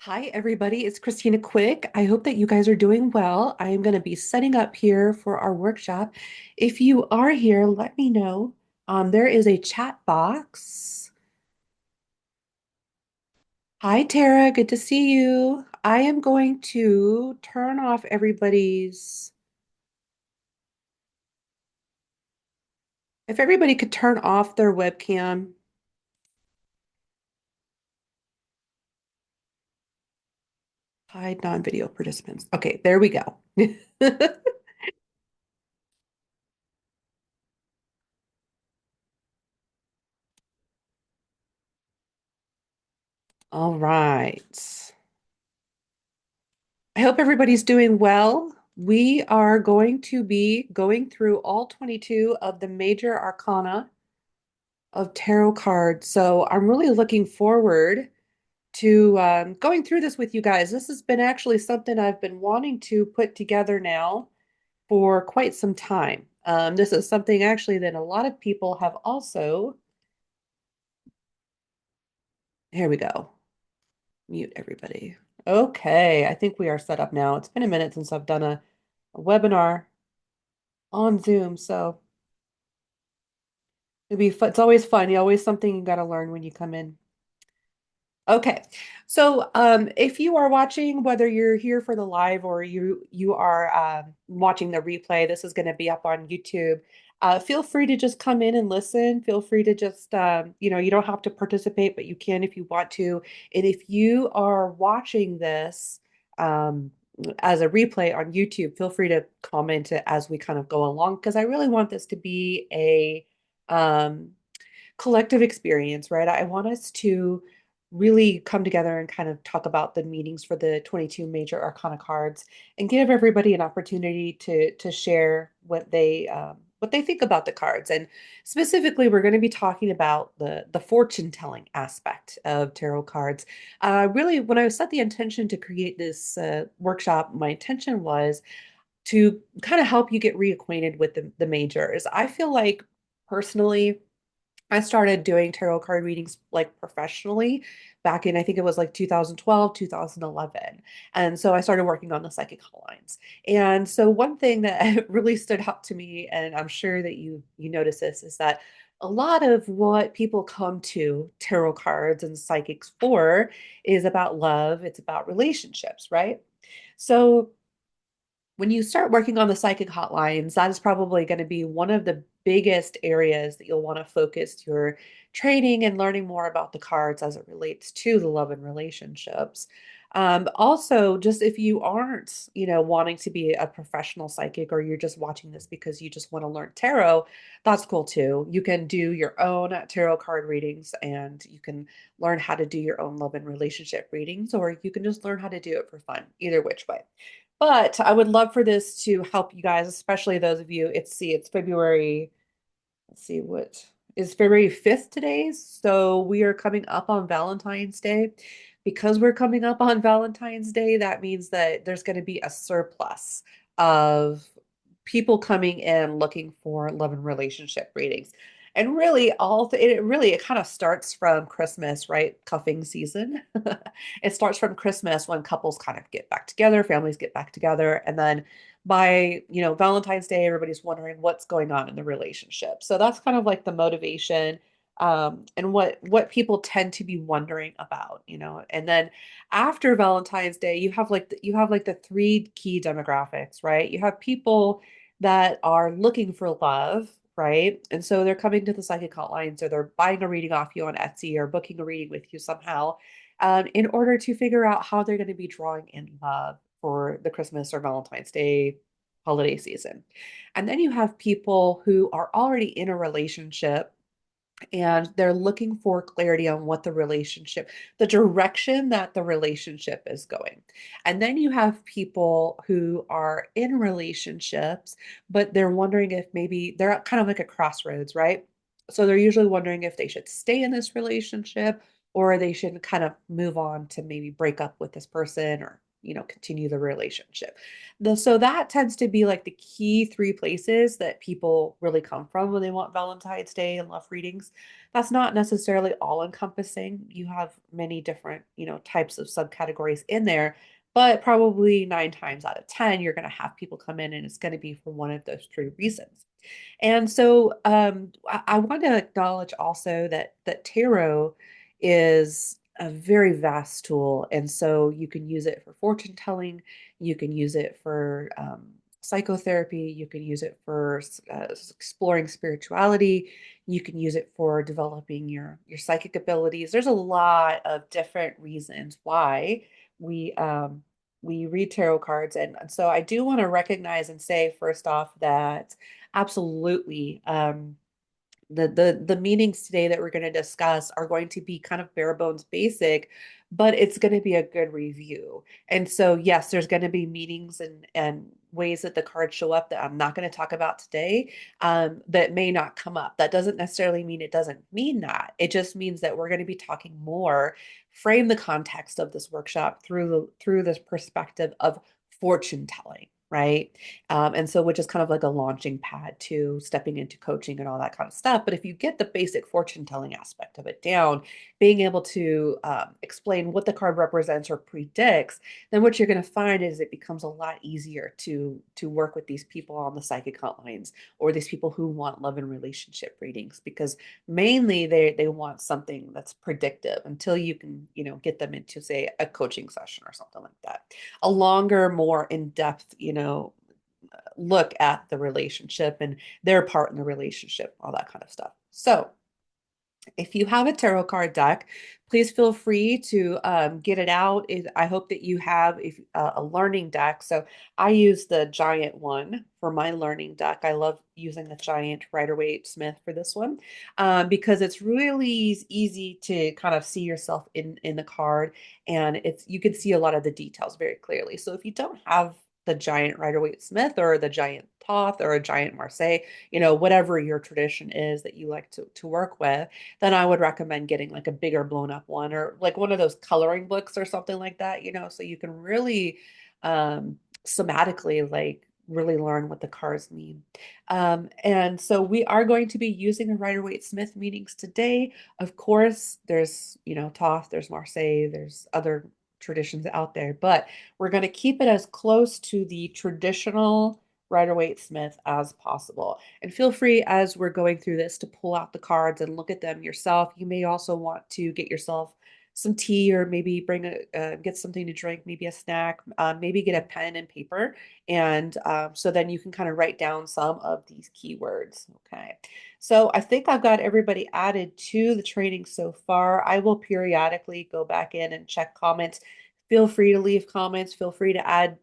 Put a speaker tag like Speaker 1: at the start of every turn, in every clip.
Speaker 1: Hi, everybody. It's Christina Quick. I hope that you guys are doing well. I am going to be setting up here for our workshop. If you are here, let me know. There is a chat box. Hi, Tara. Good to see you. I am going to turn off if everybody could turn off their webcam, hide non-video participants. Okay, there we go. All right. I hope everybody's doing well. We are going to be going through all 22 of the major arcana of tarot cards. So I'm really looking forward to going through this with you guys. This has been actually something I've been wanting to put together now for quite some time. This is something actually that a lot of people have also, here we go, mute everybody. Okay, I think we are set up now. It's been a minute since I've done a webinar on Zoom, so it'd be fun. It's always fun. You always something you got to learn when you come in. Okay. So, if you are watching, whether you're here for the live or you are watching the replay, this is going to be up on YouTube. Feel free to just come in and listen. Feel free to just, you don't have to participate, but you can if you want to. And if you are watching this um, as a replay on YouTube, feel free to comment it as we kind of go along, because I really want this to be a um, collective experience, right? I want us to really come together and kind of talk about the meanings for the 22 major arcana cards and give everybody an opportunity to share what they think about the cards. And specifically, we're going to be talking about the fortune telling aspect of tarot cards. Really, when I set the intention to create this workshop, my intention was to kind of help you get reacquainted with the majors. I feel like personally, I started doing tarot card readings like professionally back in, I think it was like 2012, 2011. And so I started working on the psychic hotlines. And so one thing that really stood out to me, and I'm sure that you notice this, is that a lot of what people come to tarot cards and psychics for is about love, it's about relationships, right? So when you start working on the psychic hotlines, that is probably going to be one of the biggest areas that you'll want to focus your training and learning more about the cards as it relates to the love and relationships. Also, just if you aren't, wanting to be a professional psychic, or you're just watching this because you just want to learn tarot, that's cool too. You can do your own tarot card readings, and you can learn how to do your own love and relationship readings, or you can just learn how to do it for fun, either which way. But I would love for this to help you guys, especially those of you. It's February, let's see, what is February 5th today? So we are coming up on Valentine's Day. Because we're coming up on Valentine's Day, that means that there's going to be a surplus of people coming in looking for love and relationship readings. And really, it kind of starts from Christmas, right? Cuffing season. It starts from Christmas when couples kind of get back together, families get back together, and then by, Valentine's Day, everybody's wondering what's going on in the relationship. So that's kind of like the motivation, and what people tend to be wondering about. And then after Valentine's Day, you have like the three key demographics, right? You have people that are looking for love, right? And so they're coming to the psychic hotlines, or they're buying a reading off you on Etsy, or booking a reading with you somehow, in order to figure out how they're going to be drawing in love for the Christmas or Valentine's Day holiday season. And then you have people who are already in a relationship, and they're looking for clarity on the direction that the relationship is going. And then you have people who are in relationships, but they're wondering if maybe they're at kind of like a crossroads, right? So they're usually wondering if they should stay in this relationship, or they should kind of move on to maybe break up with this person, or continue the relationship. So that tends to be like the key three places that people really come from when they want Valentine's Day and love readings. That's not necessarily all encompassing. You have many different, types of subcategories in there, but probably 9 times out of 10, you're going to have people come in and it's going to be for one of those three reasons. And so I want to acknowledge also that tarot is a very vast tool. And so you can use it for fortune telling, you can use it for psychotherapy, you can use it for exploring spirituality, you can use it for developing your psychic abilities. There's a lot of different reasons why we we read tarot cards. And so I do want to recognize and say first off that absolutely. The meetings today that we're going to discuss are going to be kind of bare bones basic, but it's going to be a good review. And so, yes, there's going to be meanings and ways that the cards show up that I'm not going to talk about today, that may not come up. That doesn't necessarily mean it doesn't mean that. It just means that we're going to be talking more, frame the context of this workshop through this perspective of fortune telling. Right. And so, which is kind of like a launching pad to stepping into coaching and all that kind of stuff. But if you get the basic fortune telling aspect of it down, being able to explain what the card represents or predicts, then what you're going to find is it becomes a lot easier to work with these people on the psychic hotlines or these people who want love and relationship readings, because mainly they want something that's predictive until you can, get them into, say, a coaching session or something like that. A longer, more in-depth, look at the relationship and their part in the relationship, all that kind of stuff. So if you have a tarot card deck, please feel free to get it out. I hope that you have a learning deck. So I use the giant one for my learning deck. I love using the giant Rider-Waite-Smith for this one, because it's really easy to kind of see yourself in the card, and you can see a lot of the details very clearly. So if you don't have the giant Rider-Waite-Smith or the giant Thoth or a giant Marseille, whatever your tradition is that you like to work with, then I would recommend getting like a bigger blown up one or like one of those coloring books or something like that, so you can really somatically like really learn what the cards mean. And so we are going to be using the Rider-Waite-Smith meanings today. Of course, there's, Thoth, there's Marseille, there's other traditions out there, but we're going to keep it as close to the traditional Rider-Waite-Smith as possible. And feel free as we're going through this to pull out the cards and look at them yourself. You may also want to get yourself some tea or maybe get something to drink, maybe a snack, maybe get a pen and paper. And so then you can kind of write down some of these keywords. Okay. So I think I've got everybody added to the training so far. I will periodically go back in and check comments. Feel free to leave comments. Feel free to add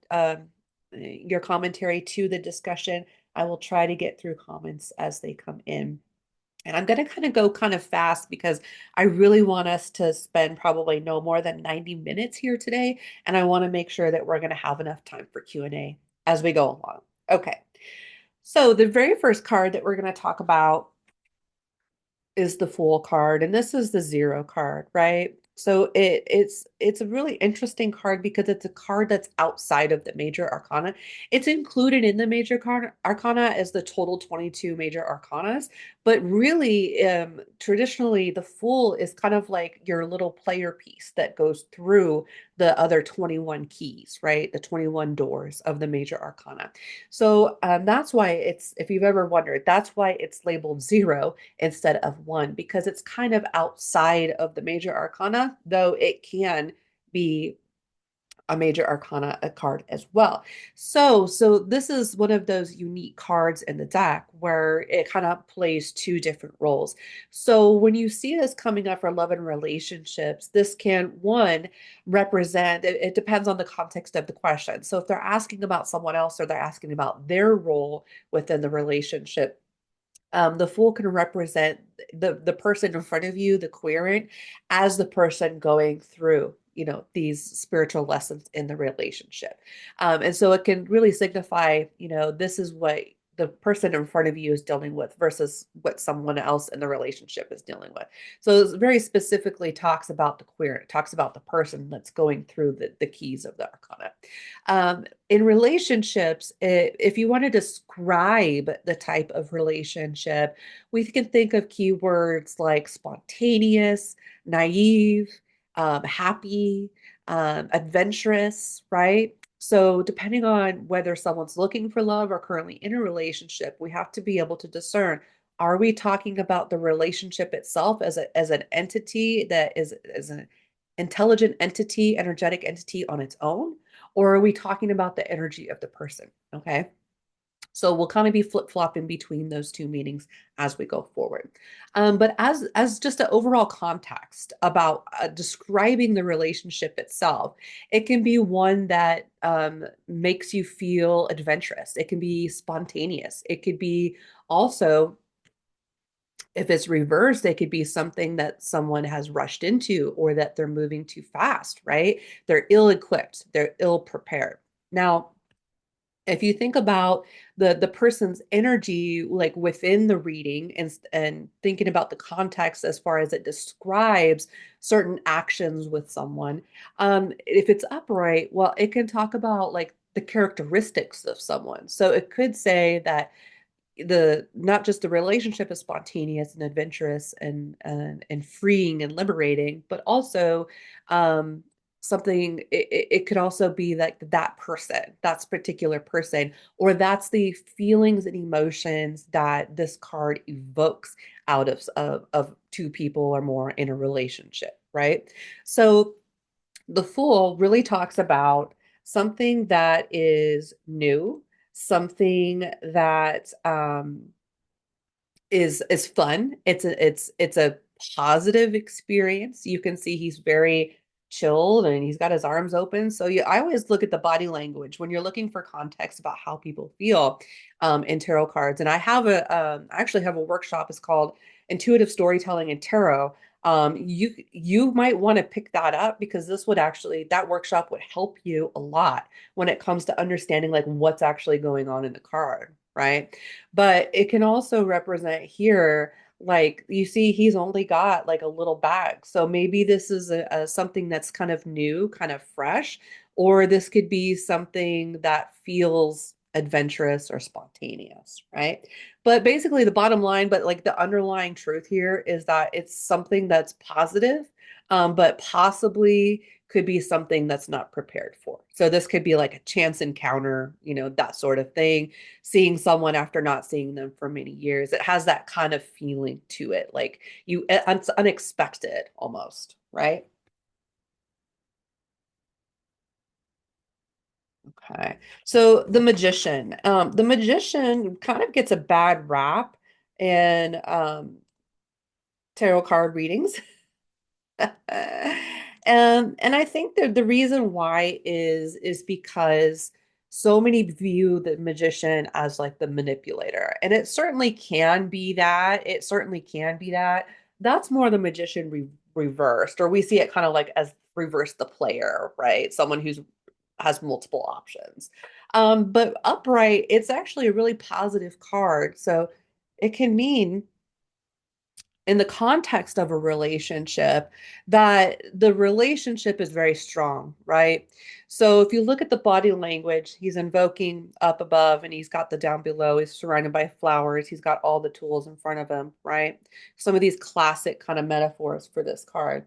Speaker 1: your commentary to the discussion. I will try to get through comments as they come in. And I'm going to kind of go kind of fast because I really want us to spend probably no more than 90 minutes here today. And I want to make sure that we're going to have enough time for Q&A as we go along. Okay. So the very first card that we're going to talk about is the Fool card, and this is the zero card, right? So it's a really interesting card because it's a card that's outside of the major arcana. It's included in the major arcana as the total 22 major arcanas, but really traditionally the Fool is kind of like your little player piece that goes through the other 21 keys, right? The 21 doors of the major arcana. So that's why if you've ever wondered, that's why it's labeled zero instead of one, because it's kind of outside of the major arcana, though it can be a major arcana a card as well. So this is one of those unique cards in the deck where it kind of plays two different roles. So when you see this coming up for love and relationships, this can, one, represent, it depends on the context of the question. So if they're asking about someone else or they're asking about their role within the relationship, the Fool can represent the person in front of you, the querent, as the person going through, these spiritual lessons in the relationship. And so it can really signify, this is what the person in front of you is dealing with versus what someone else in the relationship is dealing with. So it very specifically talks about the queer, it talks about the person that's going through the keys of the arcana. In relationships, if you want to describe the type of relationship, we can think of keywords like spontaneous, naive, happy, adventurous, right? So, depending on whether someone's looking for love or currently in a relationship, we have to be able to discern, are we talking about the relationship itself as an entity that is an intelligent entity, energetic entity on its own? Or are we talking about the energy of the person? Okay. So we'll kind of be flip-flopping between those two meanings as we go forward. But as just an overall context about describing the relationship itself, it can be one that makes you feel adventurous. It can be spontaneous. It could be also, if it's reversed, it could be something that someone has rushed into or that they're moving too fast, right? They're ill-equipped. They're ill-prepared. Now, if you think about the person's energy like within the reading and thinking about the context as far as it describes certain actions with someone, if it's upright, well, it can talk about like the characteristics of someone. So it could say that the not just the relationship is spontaneous and adventurous and freeing and liberating, but also um something it could also be like that person, that's particular person, or that's the feelings and emotions that this card evokes out of two people or more in a relationship, right? So the Fool really talks about something that is new, something that is fun. It's a positive experience. You can see he's very chilled and he's got his arms open. So yeah, I always look at the body language when you're looking for context about how people feel in tarot cards. And I actually have a workshop. It's called Intuitive Storytelling in Tarot. You might want to pick that up because this would actually that workshop would help you a lot when it comes to understanding like what's actually going on in the card, right? But it can also represent here, like you see, he's only got like a little bag. So maybe this is something that's kind of new, kind of fresh, or this could be something that feels adventurous or spontaneous, right? But basically, the bottom line, but like the underlying truth here is that it's something that's positive, but possibly could be something that's not prepared for. So this could be like a chance encounter, that sort of thing, seeing someone after not seeing them for many years. It has that kind of feeling to it, like it's unexpected almost, right? Okay. So the magician kind of gets a bad rap in tarot card readings. And I think that the reason why is because so many view the magician as like the manipulator. And it certainly can be that. It certainly can be that. That's more the magician reversed, or we see it kind of like as reverse the player, right? Someone who's has multiple options. But upright, it's actually a really positive card. So it can mean in the context of a relationship that the relationship is very strong, right? So if you look at the body language, he's invoking up above and he's got the down below. He's surrounded by flowers. He's got all the tools in front of him, right? Some of these classic kind of metaphors for this card.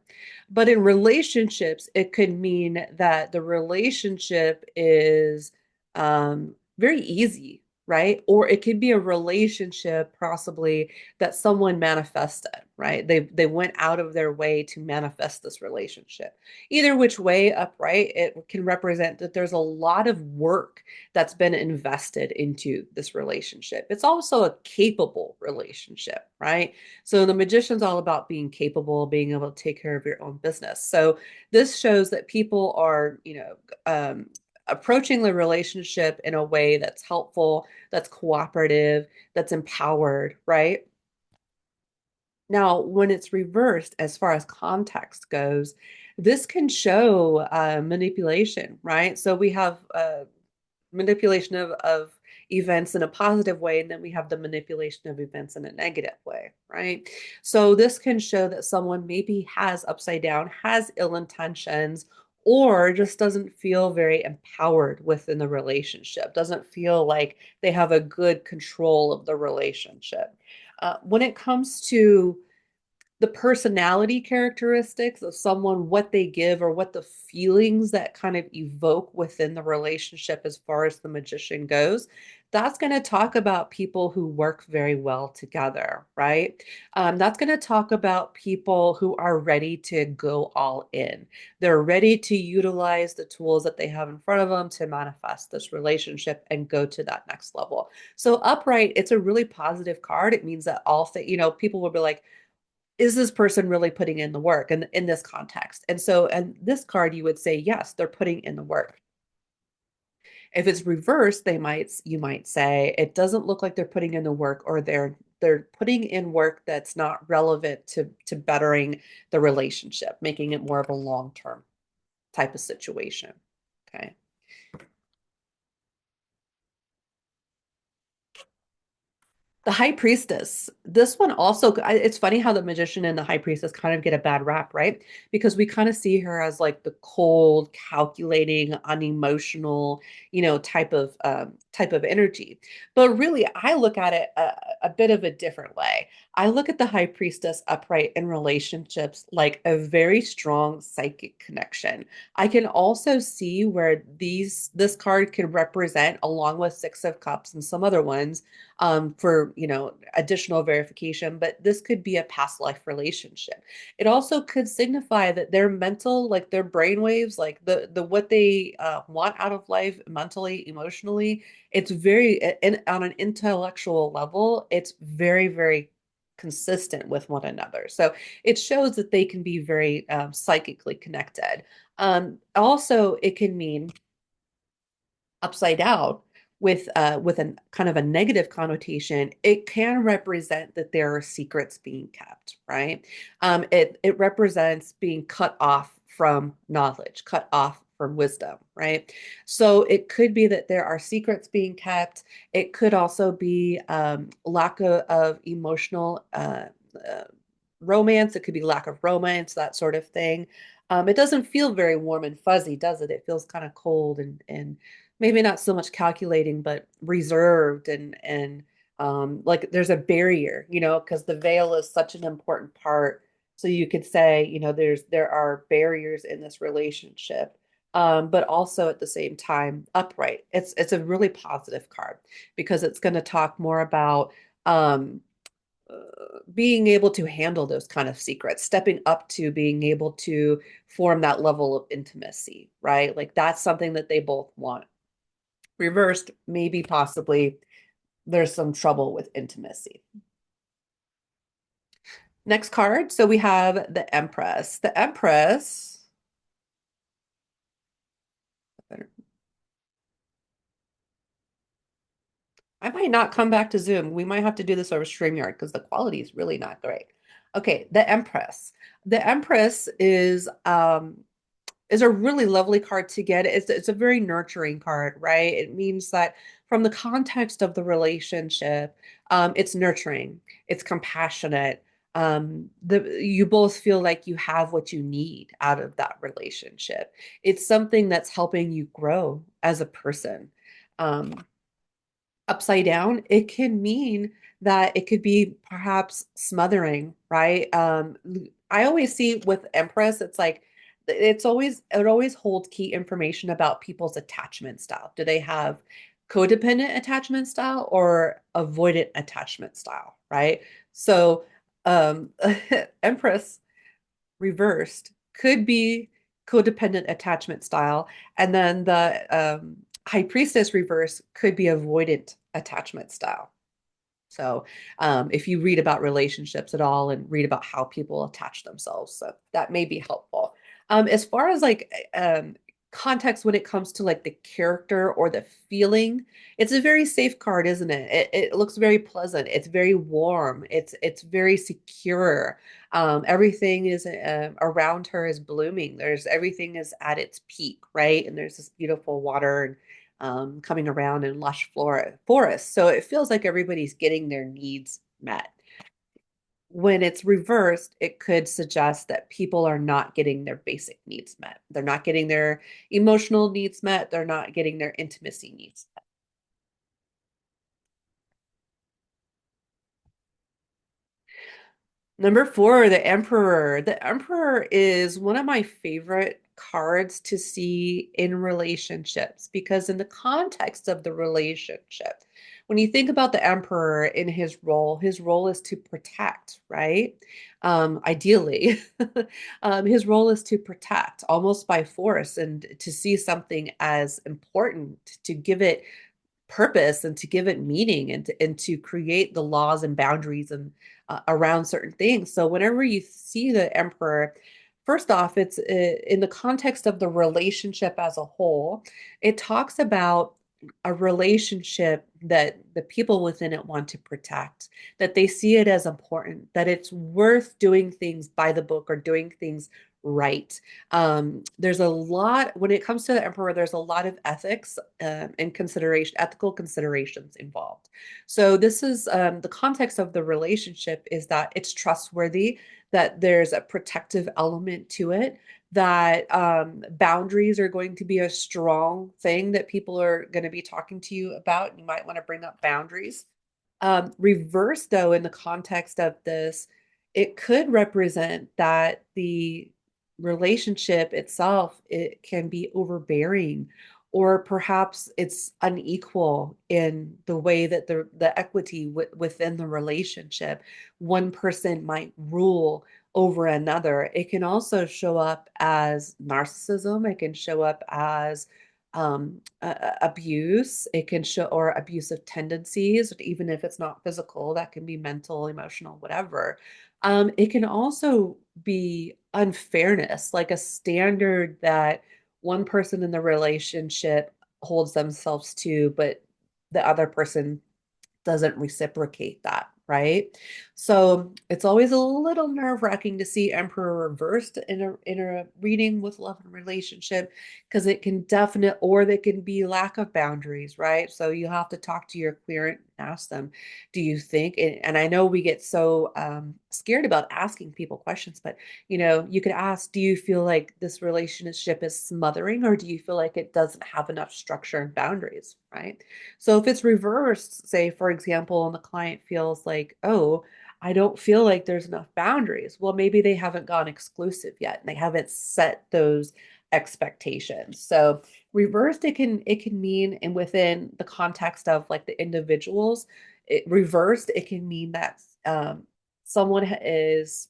Speaker 1: But in relationships, it could mean that the relationship is very easy, right? Or it could be a relationship possibly that someone manifested, right? They went out of their way to manifest this relationship. Either which way, upright, it can represent that there's a lot of work that's been invested into this relationship. It's also a capable relationship, right? So the magician's all about being capable, being able to take care of your own business. So this shows that people are, approaching the relationship in a way that's helpful, that's cooperative, that's empowered, right? Now, when it's reversed, as far as context goes, this can show manipulation, right? So we have manipulation of events in a positive way, and then we have the manipulation of events in a negative way, right? So this can show that someone maybe has upside down, has ill intentions, or just doesn't feel very empowered within the relationship, doesn't feel like they have a good control of the relationship. When it comes to the personality characteristics of someone, what they give or what the feelings that kind of evoke within the relationship as far as the magician goes, that's going to talk about people who work very well together, right? That's going to talk about people who are ready to go all in. They're ready to utilize the tools that they have in front of them to manifest this relationship and go to that next level. So upright, it's a really positive card. It means that all things, people will be like, is this person really putting in the work in this context? And so, and this card, you would say, yes, they're putting in the work. If it's reversed, you might say, it doesn't look like they're putting in the work, or they're putting in work that's not relevant to bettering the relationship, making it more of a long-term type of situation. Okay. The High Priestess. This one also, it's funny how the Magician and the High Priestess kind of get a bad rap, right? Because we kind of see her as like the cold, calculating, unemotional, type of energy. But really, I look at it a bit of a different way. I look at the High Priestess upright in relationships like a very strong psychic connection. I can also see where this card can represent, along with Six of Cups and some other ones, for additional verification, but this could be a past life relationship. It also could signify that their mental, like their brain waves, like the what they want out of life mentally, emotionally, it's very on an intellectual level, it's very, very consistent with one another. So it shows that they can be very psychically connected. Also, it can mean upside down with a kind of a negative connotation, it can represent that there are secrets being kept, right? It represents being cut off from knowledge, cut off from wisdom, right? So it could be that there are secrets being kept. It could also be lack of emotional romance. It could be lack of romance, that sort of thing. It doesn't feel very warm and fuzzy, does it? It feels kind of cold and maybe not so much calculating, but reserved and like there's a barrier, because the veil is such an important part. So you could say, there are barriers in this relationship. But also at the same time, upright. It's a really positive card because it's going to talk more about being able to handle those kind of secrets, stepping up to being able to form that level of intimacy, right? Like that's something that they both want. Reversed, maybe possibly there's some trouble with intimacy. Next card. So we have the Empress. The Empress. I might not come back to Zoom. We might have to do this over StreamYard because the quality is really not great. Okay, the Empress. The Empress is a really lovely card to get. It's a very nurturing card, right? It means that from the context of the relationship, it's nurturing, it's compassionate. You both feel like you have what you need out of that relationship. It's something that's helping you grow as a person. Um, Upside down, it can mean that it could be perhaps smothering, right? I always see with Empress, it's like it always holds key information about people's attachment style. Do they have codependent attachment style or avoidant attachment style, right? So Empress reversed could be codependent attachment style. And then the High Priestess reverse could be avoidant attachment style. So if you read about relationships at all and read about how people attach themselves, so that may be helpful. As far as like context when it comes to like the character or the feeling, it's a very safe card, isn't it? It looks very pleasant. It's very warm. It's very secure. Everything is around her is blooming. Everything is at its peak, right? And there's this beautiful water coming around in lush flora forests. So it feels like everybody's getting their needs met. When it's reversed, it could suggest that people are not getting their basic needs met. They're not getting their emotional needs met. They're not getting their intimacy needs met. Number four, the Emperor. The Emperor is one of my favorite cards to see in relationships because, in the context of the relationship, when you think about the Emperor in his role is to protect, right? Ideally, his role is to protect almost by force and to see something as important, to give it purpose and to give it meaning and to create the laws and boundaries and around certain things. So whenever you see the emperor, first off, it's in the context of the relationship as a whole, it talks about a relationship that the people within it want to protect, that they see it as important, that it's worth doing things by the book or doing things right. There's a lot when it comes to the emperor, there's a lot of ethics and consideration, ethical considerations involved. So this is the context of the relationship is that it's trustworthy, that there's a protective element to it, that boundaries are going to be a strong thing that people are going to be talking to you about. You might want to bring up boundaries. Reverse, though, in the context of this, it could represent that the relationship itself, it can be overbearing, or perhaps it's unequal in the way that the equity within the relationship. One person might rule over another. It can also show up as narcissism. It can show up as abuse. It can show or abusive tendencies, even if it's not physical, that can be mental, emotional, whatever. It can also be unfairness, like a standard that one person in the relationship holds themselves to, but the other person doesn't reciprocate that, right? So it's always a little nerve-wracking to see Emperor reversed in a reading with love and relationship because it can definite or they can be lack of boundaries, right? So you have to talk to your querent and ask them, do you think, and I know we get so scared about asking people questions, but you could ask, do you feel like this relationship is smothering or do you feel like it doesn't have enough structure and boundaries, right? So if it's reversed, say, for example, and the client feels like, oh, I don't feel like there's enough boundaries. Well, maybe they haven't gone exclusive yet and they haven't set those expectations. So reversed, it can mean, and within the context of like the individuals, reversed, it can mean that someone is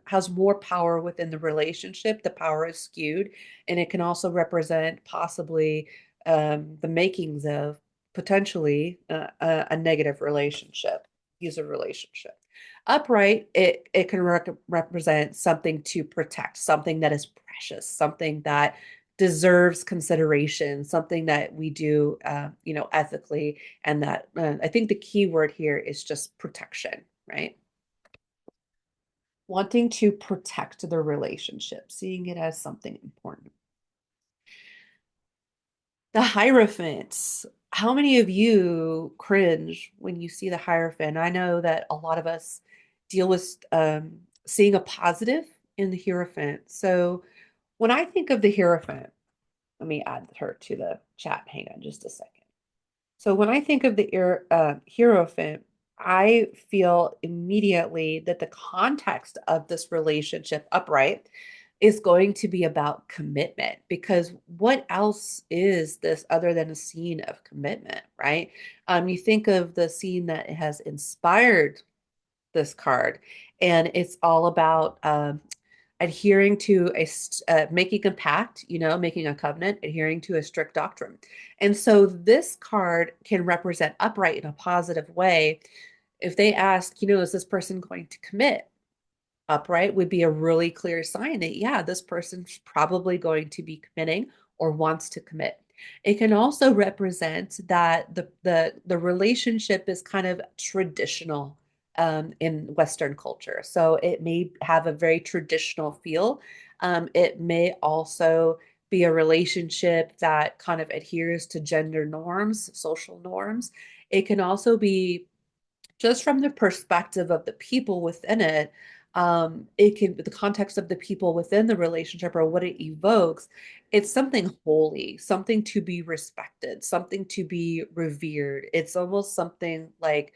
Speaker 1: has more power within the relationship. The power is skewed, and it can also represent possibly the makings of potentially a negative relationship, abusive relationship. Upright, it can represent something to protect, something that is precious, something that deserves consideration, something that we do, ethically, and that I think the key word here is just protection, right? Wanting to protect the relationship, seeing it as something important. The Hierophant. How many of you cringe when you see the Hierophant? I know that a lot of us deal with seeing a positive in the Hierophant. So when I think of the Hierophant, let me add her to the chat. Hang on just a second. So when I think of the Hierophant, I feel immediately that the context of this relationship, upright, is going to be about commitment because what else is this other than a scene of commitment, right? You think of the scene that has inspired this card, and it's all about adhering to making a pact, making a covenant, adhering to a strict doctrine. And so this card can represent upright in a positive way. If they ask, is this person going to commit? Upright would be a really clear sign that, yeah, this person's probably going to be committing or wants to commit. It can also represent that the relationship is kind of traditional in Western culture. So it may have a very traditional feel. It may also be a relationship that kind of adheres to gender norms, social norms. It can also be just from the perspective of the people within it. It can, the context of the people within the relationship or what it evokes, it's something holy, something to be respected, something to be revered. It's almost something like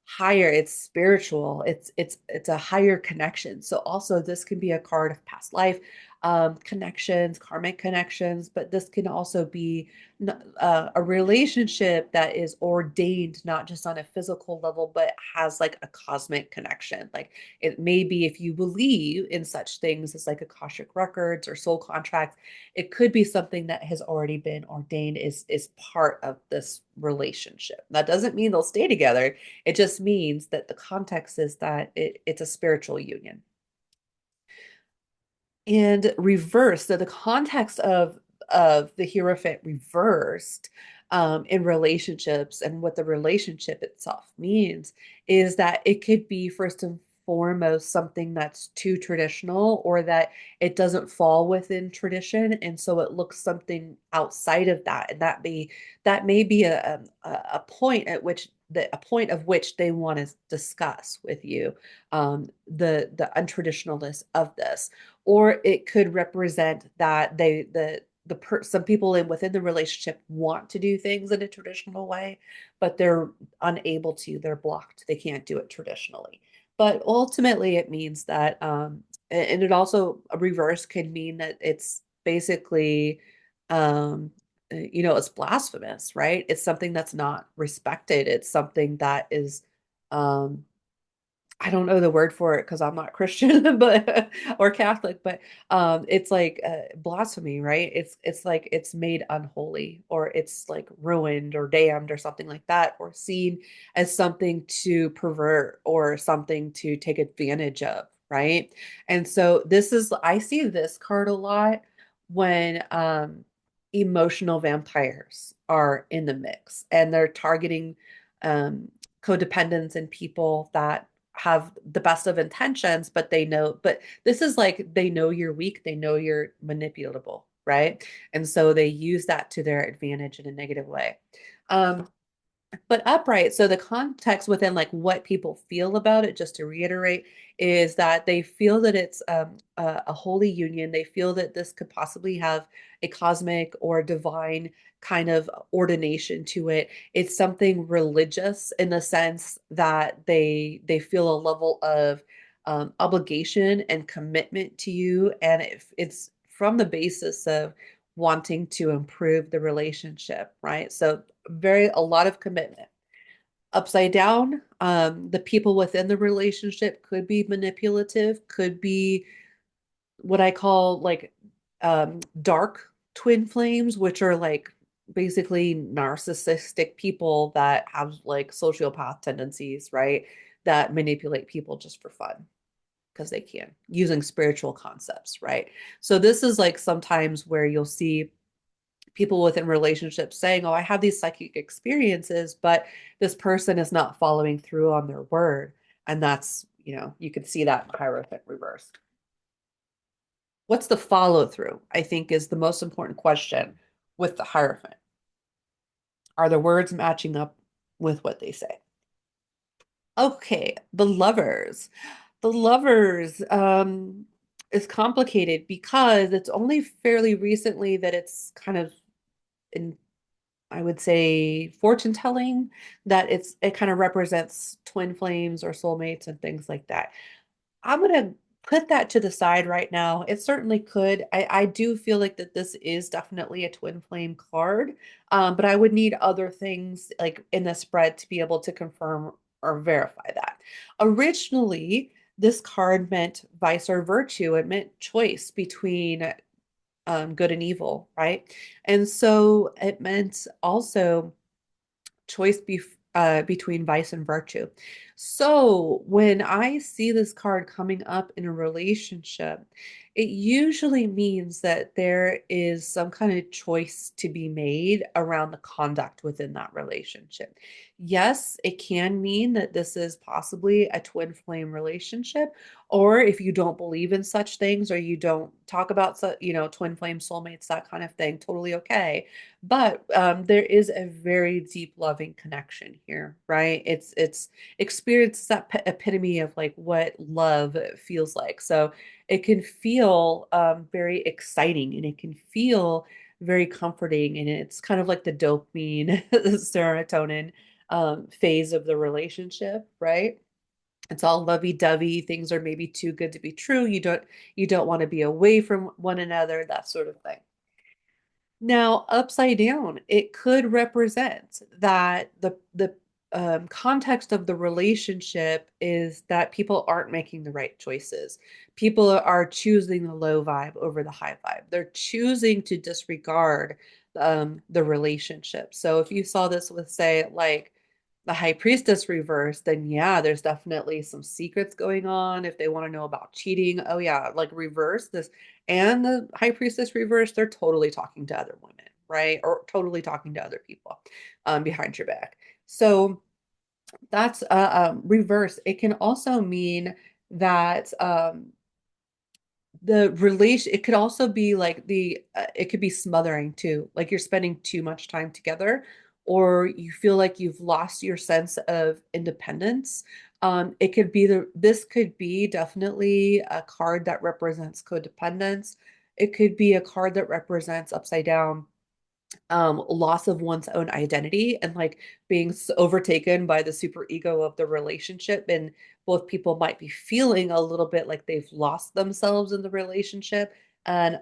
Speaker 1: higher, it's spiritual, it's a higher connection. So also this can be a card of past life connections, karmic connections, but this can also be a relationship that is ordained not just on a physical level but has like a cosmic connection. Like it may be, if you believe in such things as like akashic records or soul contracts, it could be something that has already been ordained, is part of this relationship. That doesn't mean they'll stay together. It just means that the context is that it's a spiritual union. And reversed, so the context of the Hierophant reversed in relationships and what the relationship itself means is that it could be first and foremost something that's too traditional, or that it doesn't fall within tradition, and so it looks something outside of that, and that may be a point at which a point of which they want to discuss with you the untraditionalness of this. Or it could represent that some people within the relationship want to do things in a traditional way, but they're unable to, they're blocked, they can't do it traditionally. But ultimately it means that and it also, a reverse can mean that it's basically it's blasphemous, right? It's something that's not respected, it's something that is um I don't know the word for it because I'm not Christian, but or Catholic, but it's like blasphemy, right? It's like it's made unholy, or it's like ruined or damned or something like that, or seen as something to pervert or something to take advantage of, right? And so I see this card a lot when emotional vampires are in the mix and they're targeting um codependents and people that have the best of intentions, but but this is like they know you're weak, they know you're manipulable, right? And so they use that to their advantage in a negative way. Um, but upright, so the context within like what people feel about it, just to reiterate, is that they feel that it's a holy union. They feel that this could possibly have a cosmic or divine kind of ordination to it. It's something religious in the sense that they feel a level of obligation and commitment to you, and it's from the basis of wanting to improve the relationship, right? So a lot of commitment. Upside down, the people within the relationship could be manipulative, could be what I call like dark twin flames, which are like basically narcissistic people that have like sociopath tendencies, right? That manipulate people just for fun because they can, using spiritual concepts, right? So this is like sometimes where you'll see people within relationships saying, "Oh, I have these psychic experiences," but this person is not following through on their word. And that's, you can see that in Hierophant reversed. What's the follow through? I think is the most important question with the Hierophant. Are the words matching up with what they say? Okay, the lovers. The lovers is complicated because it's only fairly recently that it's kind of in, I would say, fortune telling, that it kind of represents twin flames or soulmates and things like that. I'm gonna put that to the side right now. It certainly could. I do feel like that this is definitely a twin flame card, but I would need other things like in the spread to be able to confirm or verify that. Originally, this card meant vice or virtue. It meant choice between good and evil, right? And so it meant also choice between vice and virtue. So when I see this card coming up in a relationship, It usually means that there is some kind of choice to be made around the conduct within that relationship. Yes, it can mean that this is possibly a twin flame relationship, or if you don't believe in such things or you don't talk about, twin flame soulmates, that kind of thing, totally okay. But there is a very deep loving connection here, right? It's experience that epitome of like what love feels like. So it can feel very exciting and it can feel very comforting. And it's kind of like the dopamine, serotonin phase of the relationship, right? It's all lovey-dovey. Things are maybe too good to be true. You don't want to be away from one another, that sort of thing. Now, upside down, it could represent that the context of the relationship is that people aren't making the right choices. People are choosing the low vibe over the high vibe. They're choosing to disregard the relationship. So if you saw this with, say, like the High Priestess reverse, then yeah, there's definitely some secrets going on. If they want to know about cheating, oh yeah, like reverse this and the High Priestess reverse, they're totally talking to other women, right? Or totally talking to other people behind your back. So that's reverse. It can also mean that the relation, it could also be like it could be smothering too, like you're spending too much time together, or you feel like you've lost your sense of independence. It could be this could be definitely a card that represents codependence. It could be a card that represents upside down loss of one's own identity and like being overtaken by the super ego of the relationship. And both people might be feeling a little bit like they've lost themselves in the relationship. And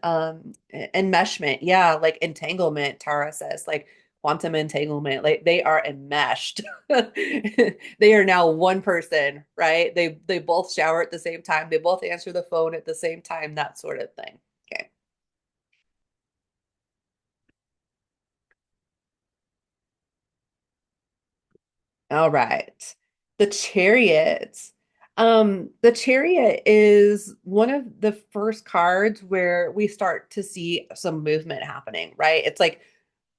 Speaker 1: enmeshment, yeah, like entanglement, Tara says, like quantum entanglement, like they are enmeshed. They are now one person, right? They both shower at the same time, they both answer the phone at the same time, that sort of thing. Okay. All right. The Chariot. The Chariot is one of the first cards where we start to see some movement happening, right? It's like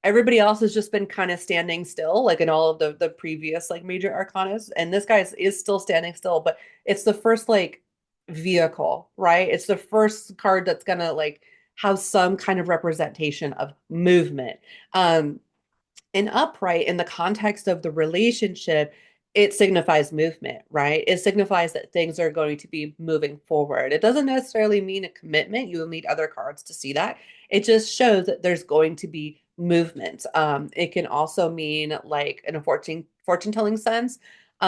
Speaker 1: everybody else has just been kind of standing still, like in all of the previous like major arcanas, and this guy is still standing still, but it's the first like vehicle, right? It's the first card that's gonna like have some kind of representation of movement. And upright in the context of the relationship, it signifies movement, right? It signifies that things are going to be moving forward. It doesn't necessarily mean a commitment. You will need other cards to see that. It just shows that there's going to be movement. It can also mean like in a fortune telling sense,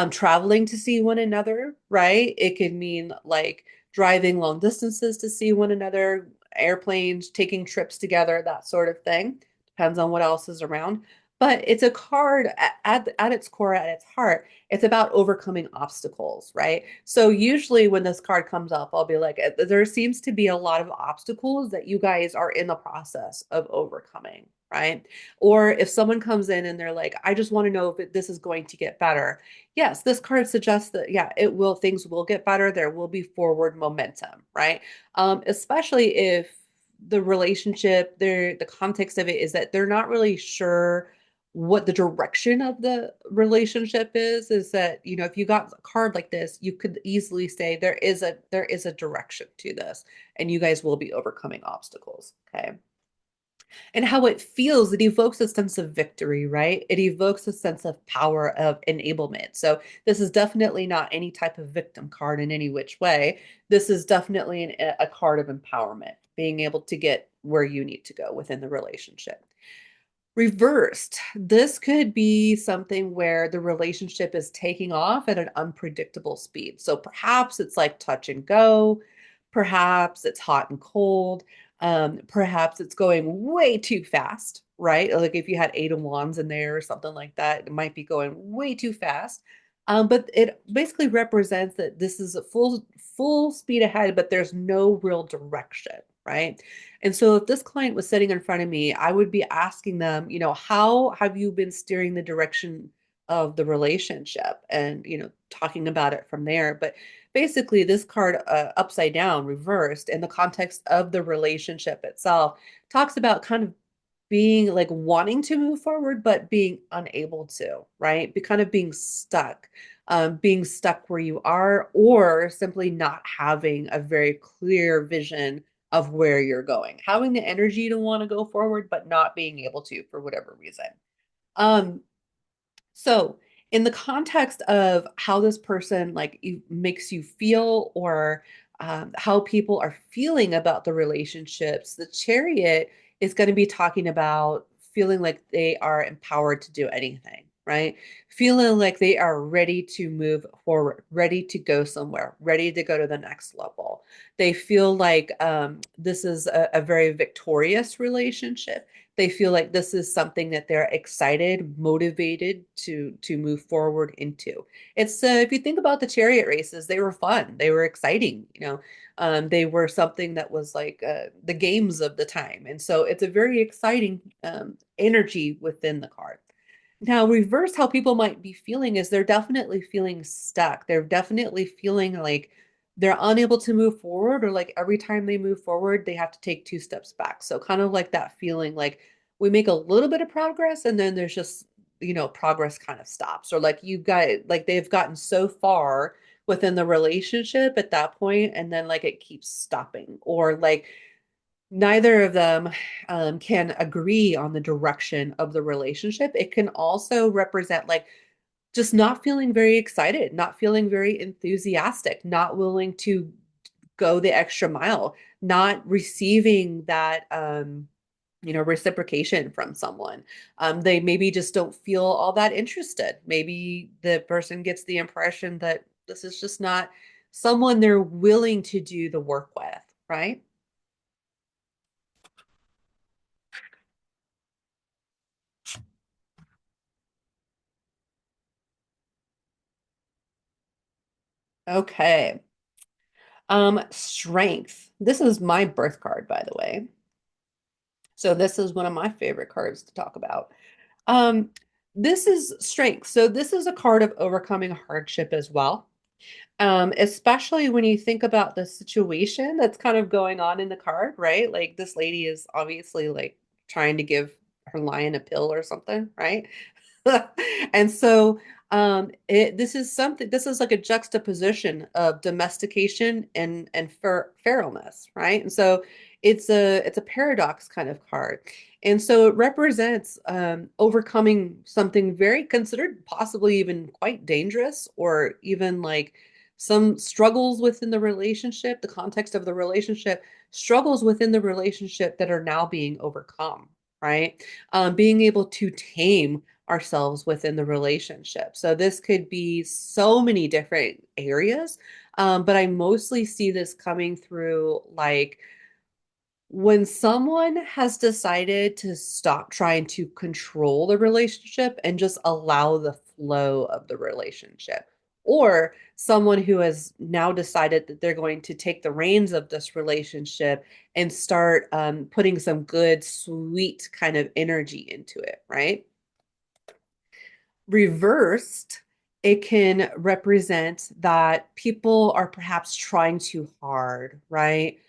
Speaker 1: traveling to see one another, right? It could mean like driving long distances to see one another, airplanes, taking trips together, that sort of thing. Depends on what else is around. But it's a card at its core, at its heart, it's about overcoming obstacles, right? So usually when this card comes up, I'll be like, there seems to be a lot of obstacles that you guys are in the process of overcoming, right? Or if someone comes in and they're like, I just want to know if this is going to get better. Yes, this card suggests that, yeah, it will, things will get better. There will be forward momentum, right? Especially if the relationship, the context of it is that they're not really sure what the direction of the relationship is that, if you got a card like this, you could easily say there is a direction to this and you guys will be overcoming obstacles. Okay. And how it feels, it evokes a sense of victory, right? It evokes a sense of power, of enablement. So this is definitely not any type of victim card in any which way. This is definitely a card of empowerment, being able to get where you need to go within the relationship. Reversed, this could be something where the relationship is taking off at an unpredictable speed. So perhaps it's like touch and go, perhaps it's hot and cold, perhaps it's going way too fast, right? Like if you had Eight of Wands in there or something like that, it might be going way too fast. But it basically represents that this is a full speed ahead, but there's no real direction, right? And so if this client was sitting in front of me, I would be asking them, how have you been steering the direction of the relationship and, talking about it from there. But basically, this card, upside down, reversed, in the context of the relationship itself, talks about kind of being like wanting to move forward, but being unable to, right? Be kind of being stuck where you are, or simply not having a very clear vision of where you're going, having the energy to want to go forward, but not being able to for whatever reason. Um, so, in the context of how this person makes you feel, or how people are feeling about the relationships, the Chariot is going to be talking about feeling like they are empowered to do anything, right? Feeling like they are ready to move forward, ready to go somewhere, ready to go to the next level. They feel like this is a very victorious relationship. They feel like this is something that they're excited, motivated to move forward into. It's if you think about the chariot races, they were fun, they were exciting, they were something that was like the games of the time, and so it's a very exciting energy within the card. Now, reverse, how people might be feeling is they're definitely feeling stuck. They're definitely feeling like they're unable to move forward, or like every time they move forward, they have to take two steps back. So, kind of like that feeling like we make a little bit of progress and then there's just, progress kind of stops. Or like they've gotten so far within the relationship at that point, and then like it keeps stopping. Or like neither of them can agree on the direction of the relationship. It can also represent like just not feeling very excited, not feeling very enthusiastic, not willing to go the extra mile, not receiving that reciprocation from someone. They maybe just don't feel all that interested. Maybe the person gets the impression that this is just not someone they're willing to do the work with, right? Okay. Strength. This is my birth card, by the way. So this is one of my favorite cards to talk about. Um, this is strength. So this is a card of overcoming hardship as well. Especially when you think about the situation that's kind of going on in the card, right? Like this lady is obviously like trying to give her lion a pill or something, right? And so this is like a juxtaposition of domestication and feralness, right? And so it's a paradox kind of card. And so it represents overcoming something very considered possibly even quite dangerous, or even like some struggles within the relationship, the context of the relationship, struggles within the relationship that are now being overcome, right? Being able to tame ourselves within the relationship. So this could be so many different areas, but I mostly see this coming through like when someone has decided to stop trying to control the relationship and just allow the flow of the relationship, or someone who has now decided that they're going to take the reins of this relationship and start putting some good, sweet kind of energy into it, right? Reversed, it can represent that people are perhaps trying too hard, right?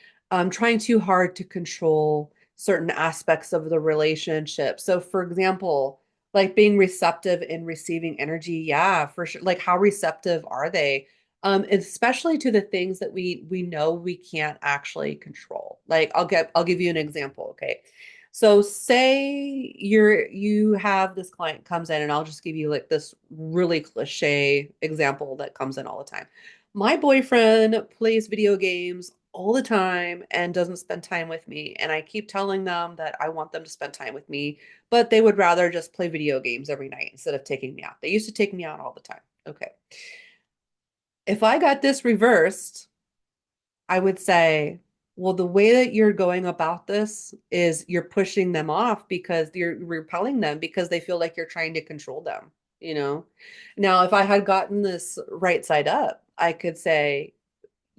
Speaker 1: Trying too hard to control certain aspects of the relationship. So, for example, like being receptive in receiving energy, yeah, for sure. Like, how receptive are they? Especially to the things that we know we can't actually control. Like, I'll give you an example, okay? So say you have this client comes in, and I'll just give you like this really cliche example that comes in all the time. My boyfriend plays video games all the time and doesn't spend time with me. And I keep telling them that I want them to spend time with me, but they would rather just play video games every night instead of taking me out. They used to take me out all the time. Okay. If I got this reversed, I would say, well, the way that you're going about this is you're pushing them off because you're repelling them because they feel like you're trying to control them, you know? Now, if I had gotten this right side up, I could say,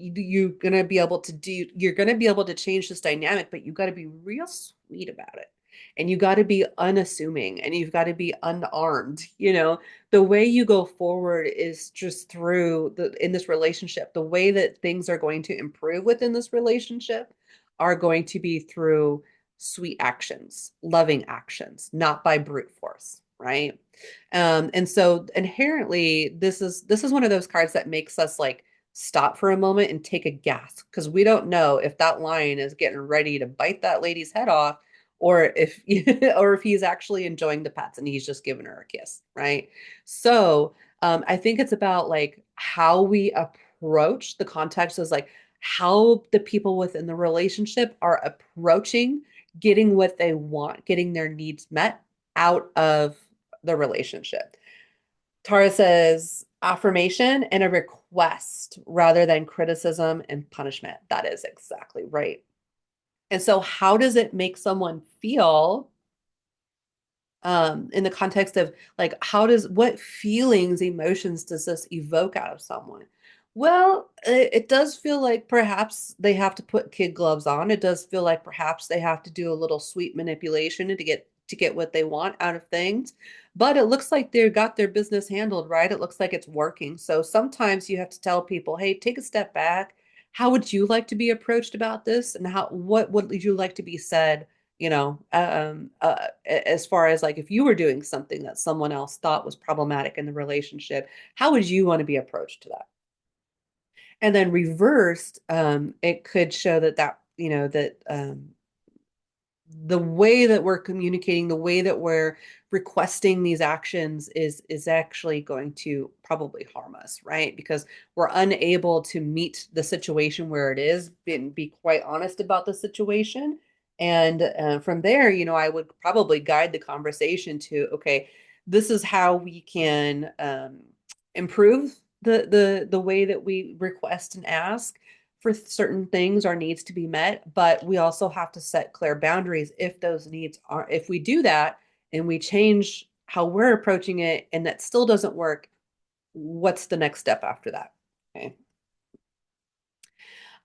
Speaker 1: you're gonna be able to change this dynamic, but you got to be real sweet about it. and you got to be unassuming and you've got to be unarmed. The way you go forward is just through in this relationship. The way that things are going to improve within this relationship are going to be through sweet actions, loving actions, not by brute force, right? And so inherently, this is one of those cards that makes us like stop for a moment and take a gasp because we don't know if that lion is getting ready to bite that lady's head off or if or if he's actually enjoying the pets and he's just giving her a kiss, right? So I think it's about like how we approach the context is like how the people within the relationship are approaching getting what they want, getting their needs met out of the relationship. Tara says affirmation and a request rather than criticism and punishment. That is exactly right. And so, how does it make someone feel in the context of like, what feelings, emotions does this evoke out of someone? Well, it does feel like perhaps they have to put kid gloves on. It does feel like perhaps they have to do a little sweet manipulation to get what they want out of things. But it looks like they've got their business handled, right? It looks like it's working. So sometimes you have to tell people, hey, take a step back. How would you like to be approached about this? And what would you like to be said? As far as like if you were doing something that someone else thought was problematic in the relationship, how would you want to be approached to that? And then reversed, it could show that the way that we're communicating, the way that we're requesting these actions is actually going to probably harm us, right? Because we're unable to meet the situation where it is and be quite honest about the situation. And from there, I would probably guide the conversation to, okay, this is how we can improve the way that we request and ask for certain things our needs to be met, but we also have to set clear boundaries if we do that and we change how we're approaching it and that still doesn't work, what's the next step after that? Okay.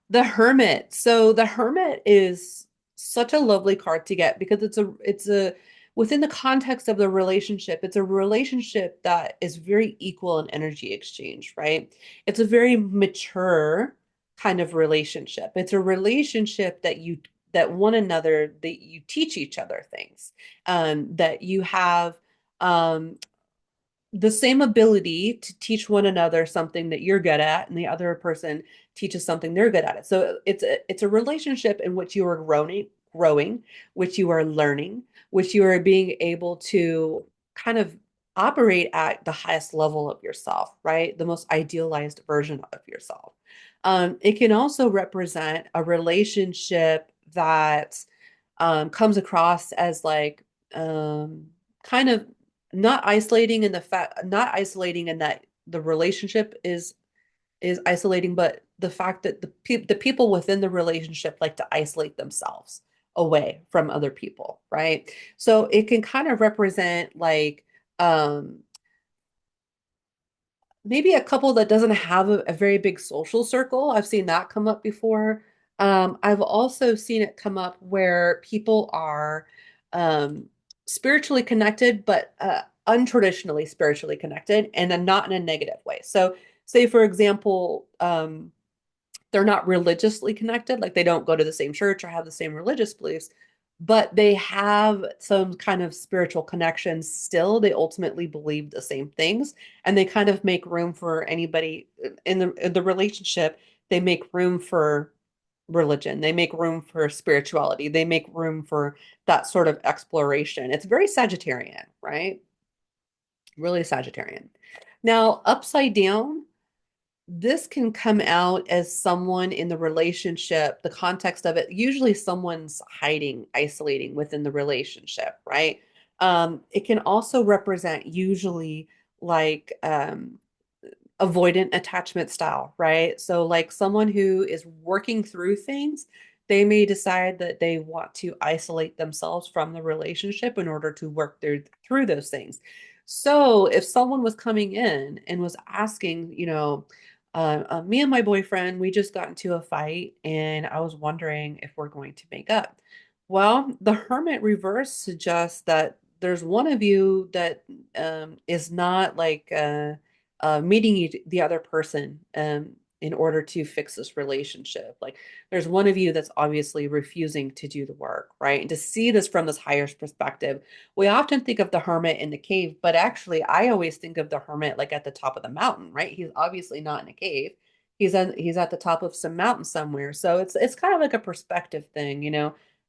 Speaker 1: The Hermit. So the Hermit is such a lovely card to get because it's a within the context of the relationship, it's a relationship that is very equal in energy exchange, right? It's a very mature kind of relationship. It's a relationship that one another that you teach each other things, that you have um, the same ability to teach one another something that you're good at and the other person teaches something they're good at it. So it's a relationship in which you are growing, which you are learning, which you are being able to kind of operate at the highest level of yourself, right? The most idealized version of yourself. It can also represent a relationship that comes across as like kind of not isolating in that the relationship is isolating, but the fact that the people within the relationship like to isolate themselves away from other people, right? So it can kind of represent like um maybe a couple that doesn't have a very big social circle. I've seen that come up before. I've also seen it come up where people are um, spiritually connected, but untraditionally spiritually connected, and then not in a negative way. So, say for example, they're not religiously connected, like they don't go to the same church or have the same religious beliefs, but they have some kind of spiritual connections still. They ultimately believe the same things, and they kind of make room for anybody in the relationship. They make room for religion. They make room for spirituality. They make room for that sort of exploration. It's very Sagittarian, right? Really Sagittarian. Now, upside down, this can come out as someone in the relationship, the context of it, usually someone's hiding, isolating within the relationship, right? It can also represent usually like avoidant attachment style, right? So, like someone who is working through things, they may decide that they want to isolate themselves from the relationship in order to work through those things. So, if someone was coming in and was asking, me and my boyfriend, we just got into a fight, and I was wondering if we're going to make up. Well, the Hermit reverse suggests that there's one of you that is not like meeting the other person in order to fix this relationship. Like there's one of you that's obviously refusing to do the work, right? And to see this from this higher perspective, we often think of the Hermit in the cave, but actually, I always think of the Hermit like at the top of the mountain, right? He's obviously not in a cave. He's at the top of some mountain somewhere. So it's kind of like a perspective thing,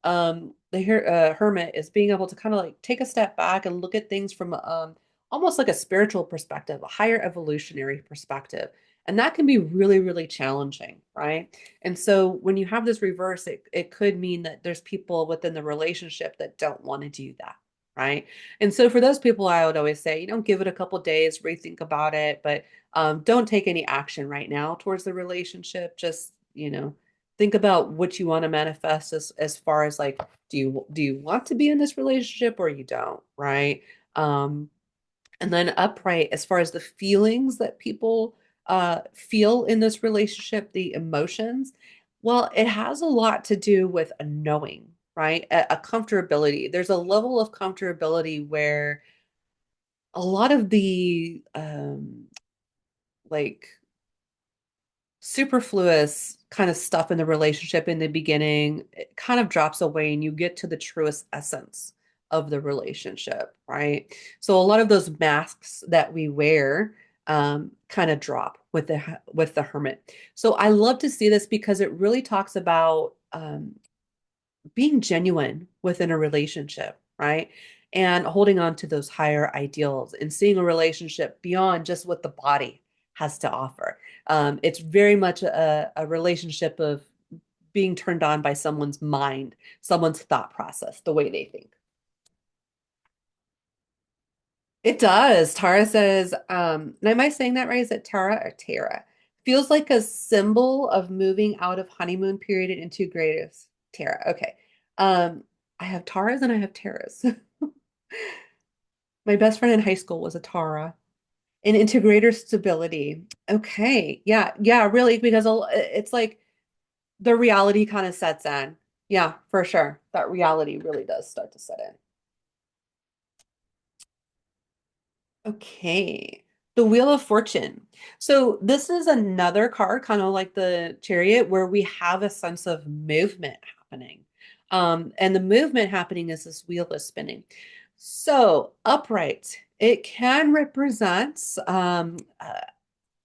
Speaker 1: the hermit is being able to kind of like take a step back and look at things from almost like a spiritual perspective, a higher evolutionary perspective. And that can be really, really challenging, right? And so when you have this reverse, it could mean that there's people within the relationship that don't want to do that, right? And so for those people, I would always say, give it a couple days, rethink about it, but don't take any action right now towards the relationship. Just, think about what you want to manifest as far as like do you want to be in this relationship or you don't, right? um and then upright, as far as the feelings that people feel in this relationship, the emotions, well, it has a lot to do with a knowing, right? A comfortability. There's a level of comfortability where a lot of the like superfluous kind of stuff in the relationship in the beginning, it kind of drops away and you get to the truest essence of the relationship, right? So a lot of those masks that we wear kind of drop with the hermit. So I love to see this because it really talks about being genuine within a relationship, right? And holding on to those higher ideals and seeing a relationship beyond just what the body has to offer. It's very much a relationship of being turned on by someone's mind, someone's thought process, the way they think. It does. Tara says, and am I saying that right? Is it Tara or Tara? Feels like a symbol of moving out of honeymoon period and into greatest. Tara. Okay. Um, I have Taras and I have Taras. My best friend in high school was a Tara. And integrator stability. Okay. Yeah. Yeah, really, because it's like the reality kind of sets in. Yeah, for sure. That reality really does start to set in. Okay. The Wheel of Fortune. So this is another card, kind of like the Chariot, where we have a sense of movement happening. And the movement happening is this wheel is spinning. So upright, it can represent and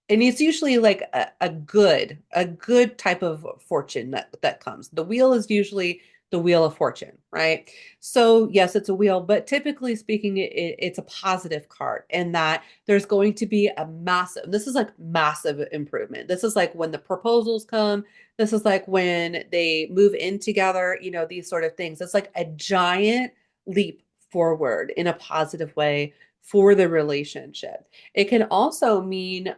Speaker 1: it's usually like a good type of fortune that comes. The wheel is usually the wheel of fortune, right? So yes, it's a wheel, but typically speaking, it's a positive card in that there's going to be a massive, this is like massive improvement. This is like when the proposals come. This is like when they move in together, these sort of things. It's like a giant leap forward in a positive way for the relationship. It can also mean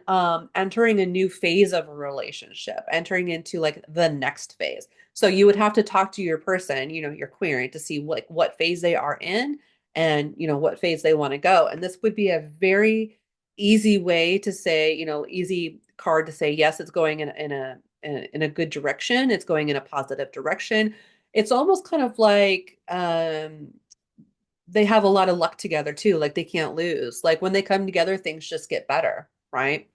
Speaker 1: entering a new phase of a relationship, entering into like the next phase. So you would have to talk to your person, your query, to see what phase they are in and what phase they want to go. And this would be a very easy way to say, easy card to say yes, it's going in a good direction. It's going in a positive direction. It's almost kind of like they have a lot of luck together too. Like they can't lose. Like when they come together, things just get better, right?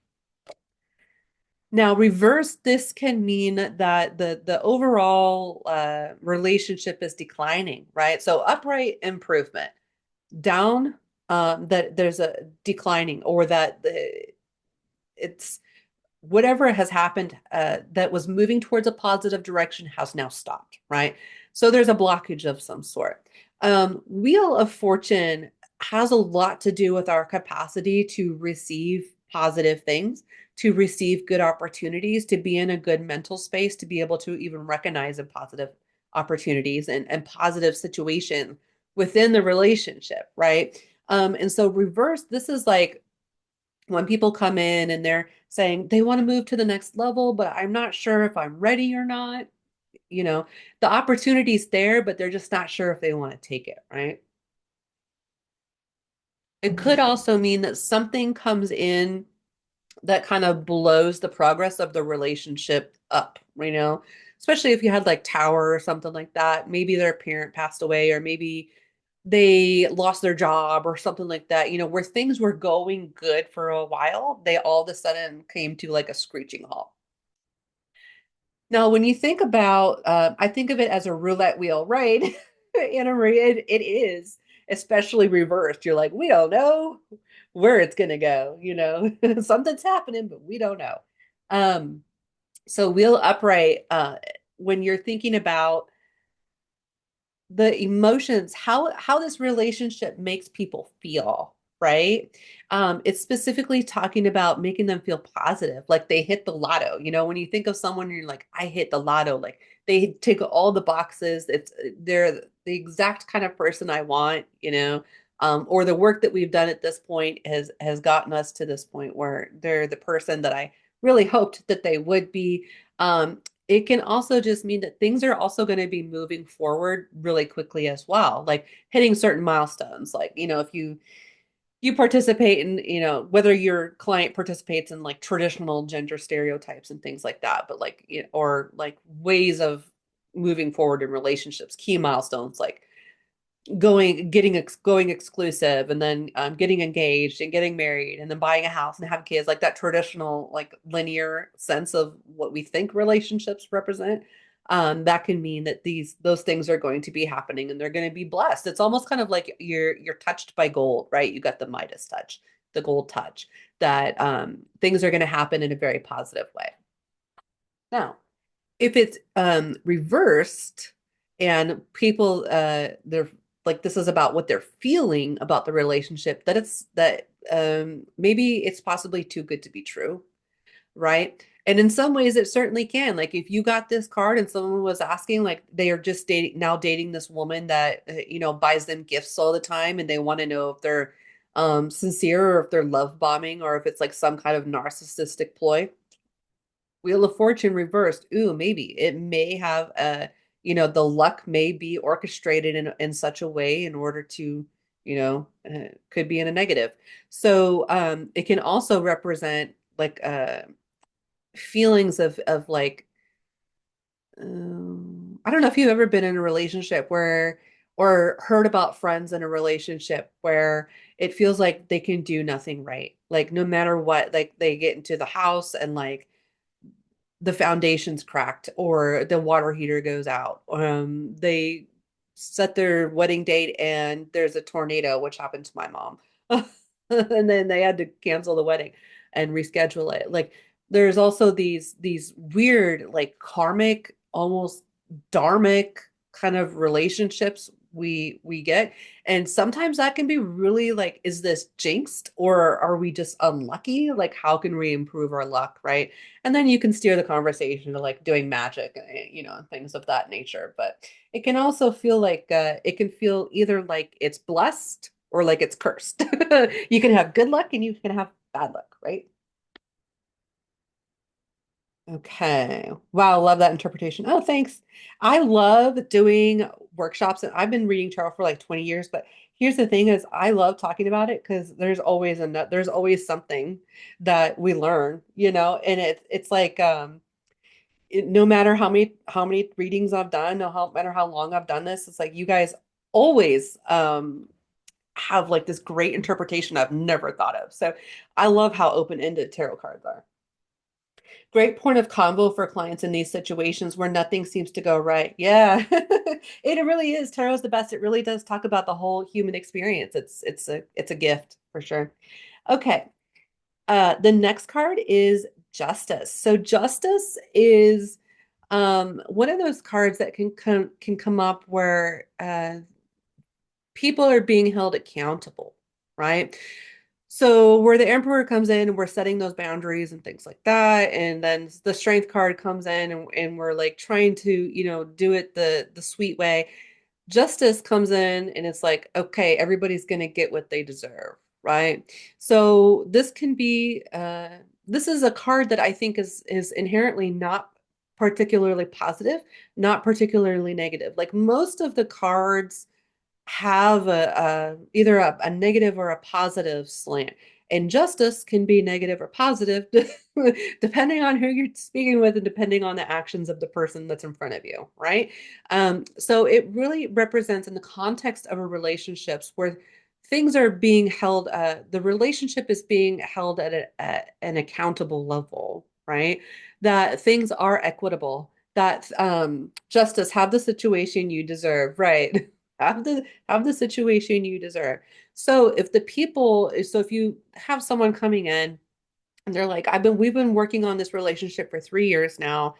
Speaker 1: Now, reverse, this can mean that the overall relationship is declining, right? So upright improvement, down that there's a declining, or that it's whatever has happened that was moving towards a positive direction has now stopped, right? So there's a blockage of some sort. Wheel of Fortune has a lot to do with our capacity to receive positive things, to receive good opportunities, to be in a good mental space, to be able to even recognize a positive opportunities and positive situation within the relationship, right? And so reverse, this is like when people come in and they're saying they want to move to the next level, but I'm not sure if I'm ready or not. You know, the opportunity's there, but they're just not sure if they want to take it, right? It could also mean that something comes in that kind of blows the progress of the relationship up. especially if you had like Tower or something like that. Maybe their parent passed away, or maybe they lost their job or something like that, where things were going good for a while, they all of a sudden came to like a screeching halt. Now, when you think about, I think of it as a roulette wheel, right? It is, especially reversed. You're like, we don't know where it's going to go, something's happening, but we don't know. Um, so wheel upright, when you're thinking about the emotions, how this relationship makes people feel, right? It's specifically talking about making them feel positive, like they hit the lotto. When you think of someone, you're like, I hit the lotto, like they tick all the boxes. They're the exact kind of person I want, or the work that we've done at this point has gotten us to this point where they're the person that I really hoped that they would be. It can also just mean that things are also going to be moving forward really quickly as well, like hitting certain milestones. Like, if you participate in, whether your client participates in like traditional gender stereotypes and things like that, but like, or like ways of moving forward in relationships, key milestones like going exclusive, and then getting engaged and getting married and then buying a house and have kids, like that traditional like linear sense of what we think relationships represent. That can mean that those things are going to be happening and they're going to be blessed. It's almost kind of like you're touched by gold, right? You got the Midas touch, the gold touch, that things are going to happen in a very positive way. Now, if it's reversed and people they're like, this is about what they're feeling about the relationship, that maybe it's possibly too good to be true, right? And in some ways it certainly can. Like if you got this card and someone was asking, like they are just dating this woman that buys them gifts all the time, and they want to know if they're sincere, or if they're love bombing, or if it's like some kind of narcissistic ploy. Wheel of Fortune reversed. Ooh, maybe it may have the luck may be orchestrated in such a way in order to, could be in a negative. So it can also represent like feelings of like, I don't know if you've ever been in a relationship where, or heard about friends in a relationship where it feels like they can do nothing right. Like no matter what, like they get into the house and like the foundation's cracked or the water heater goes out. They set their wedding date and there's a tornado, which happened to my mom. And then they had to cancel the wedding and reschedule it. Like there's also these weird, like karmic, almost dharmic kind of relationships we get. And sometimes that can be really like, is this jinxed or are we just unlucky? Like how can we improve our luck, right? And then you can steer the conversation to like doing magic, and things of that nature. But it can also feel like it can feel either like it's blessed or like it's cursed. You can have good luck and you can have bad luck, right? Okay. Wow, love that interpretation. Oh, thanks. I love doing workshops, and I've been reading tarot for like 20 years, but here's the thing is I love talking about it because there's always something that we learn, and it's like no matter how many readings I've done, no matter how long I've done this, it's like you guys always have like this great interpretation I've never thought of. So I love how open-ended tarot cards are. Great point of convo for clients in these situations where nothing seems to go right. Yeah, it really is. Tarot is the best. It really does talk about the whole human experience. It's a gift for sure. Okay. The next card is Justice. So Justice is one of those cards that can come up where people are being held accountable, right? So where the Emperor comes in, we're setting those boundaries and things like that, and then the Strength card comes in, and we're like trying to, do it the sweet way. Justice comes in, and it's like, okay, everybody's gonna get what they deserve, right? So this is a card that I think is inherently not particularly positive, not particularly negative. Like most of the cards have either a negative or a positive slant. And justice can be negative or positive depending on who you're speaking with and depending on the actions of the person that's in front of you, right? So it really represents in the context of a relationships where things are being held, the relationship is being held at an accountable level, right? That things are equitable, that justice, have the situation you deserve, right? Have the situation you deserve. So if you have someone coming in and they're like, we've been working on this relationship for 3 years now.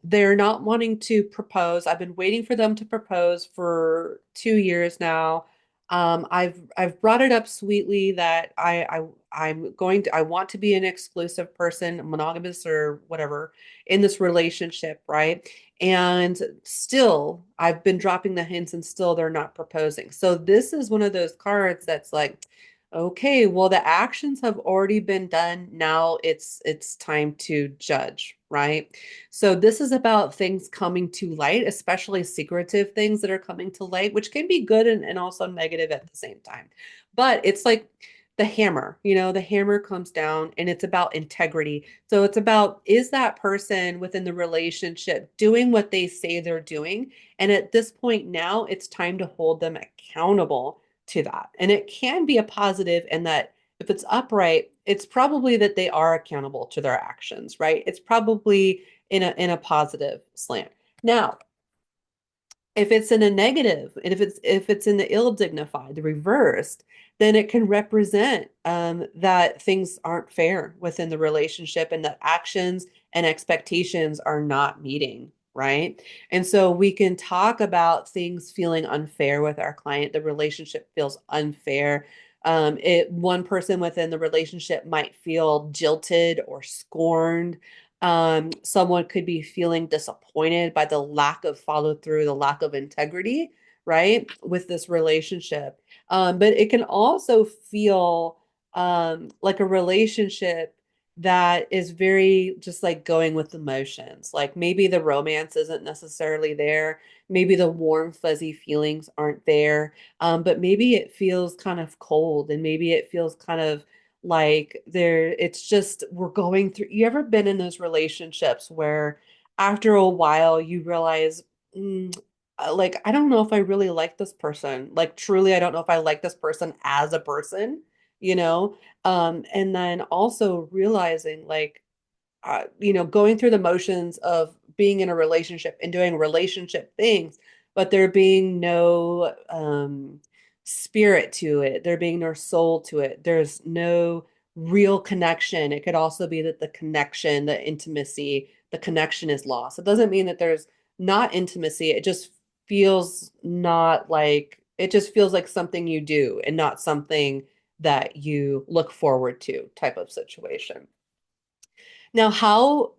Speaker 1: They're not wanting to propose. I've been waiting for them to propose for 2 years now. I've brought it up sweetly that I want to be an exclusive person, monogamous or whatever in this relationship, right? And still, I've been dropping the hints and still they're not proposing. So this is one of those cards that's like, okay, well, the actions have already been done. Now it's time to judge, right? So this is about things coming to light, especially secretive things that are coming to light, which can be good and also negative at the same time. But it's like the hammer, the hammer comes down and it's about integrity. So it's about, is that person within the relationship doing what they say they're doing? And at this point now, it's time to hold them accountable to that. And it can be a positive in that if it's upright, it's probably that they are accountable to their actions, right? It's probably in a positive slant. Now, if it's in a negative, and if it's in the ill dignified, the reversed, then it can represent that things aren't fair within the relationship and that actions and expectations are not meeting, right? And so we can talk about things feeling unfair with our client. The relationship feels unfair. One person within the relationship might feel jilted or scorned. Someone could be feeling disappointed by the lack of follow through, the lack of integrity, right, with this relationship. But it can also feel like a relationship that is very just like going with emotions. Like maybe the romance isn't necessarily there. Maybe the warm, fuzzy feelings aren't there. But maybe it feels kind of cold and maybe it feels kind of like it's just we're going through. You ever been in those relationships where after a while you realize, like, I don't know if I really like this person. Like, truly, I don't know if I like this person as a person, you know? And then also realizing, like, going through the motions of being in a relationship and doing relationship things, but there being no spirit to it, there being no soul to it, there's no real connection. It could also be that the connection, the intimacy, the connection is lost. It doesn't mean that there's not intimacy. It just feels like something you do and not something that you look forward to type of situation. Now, how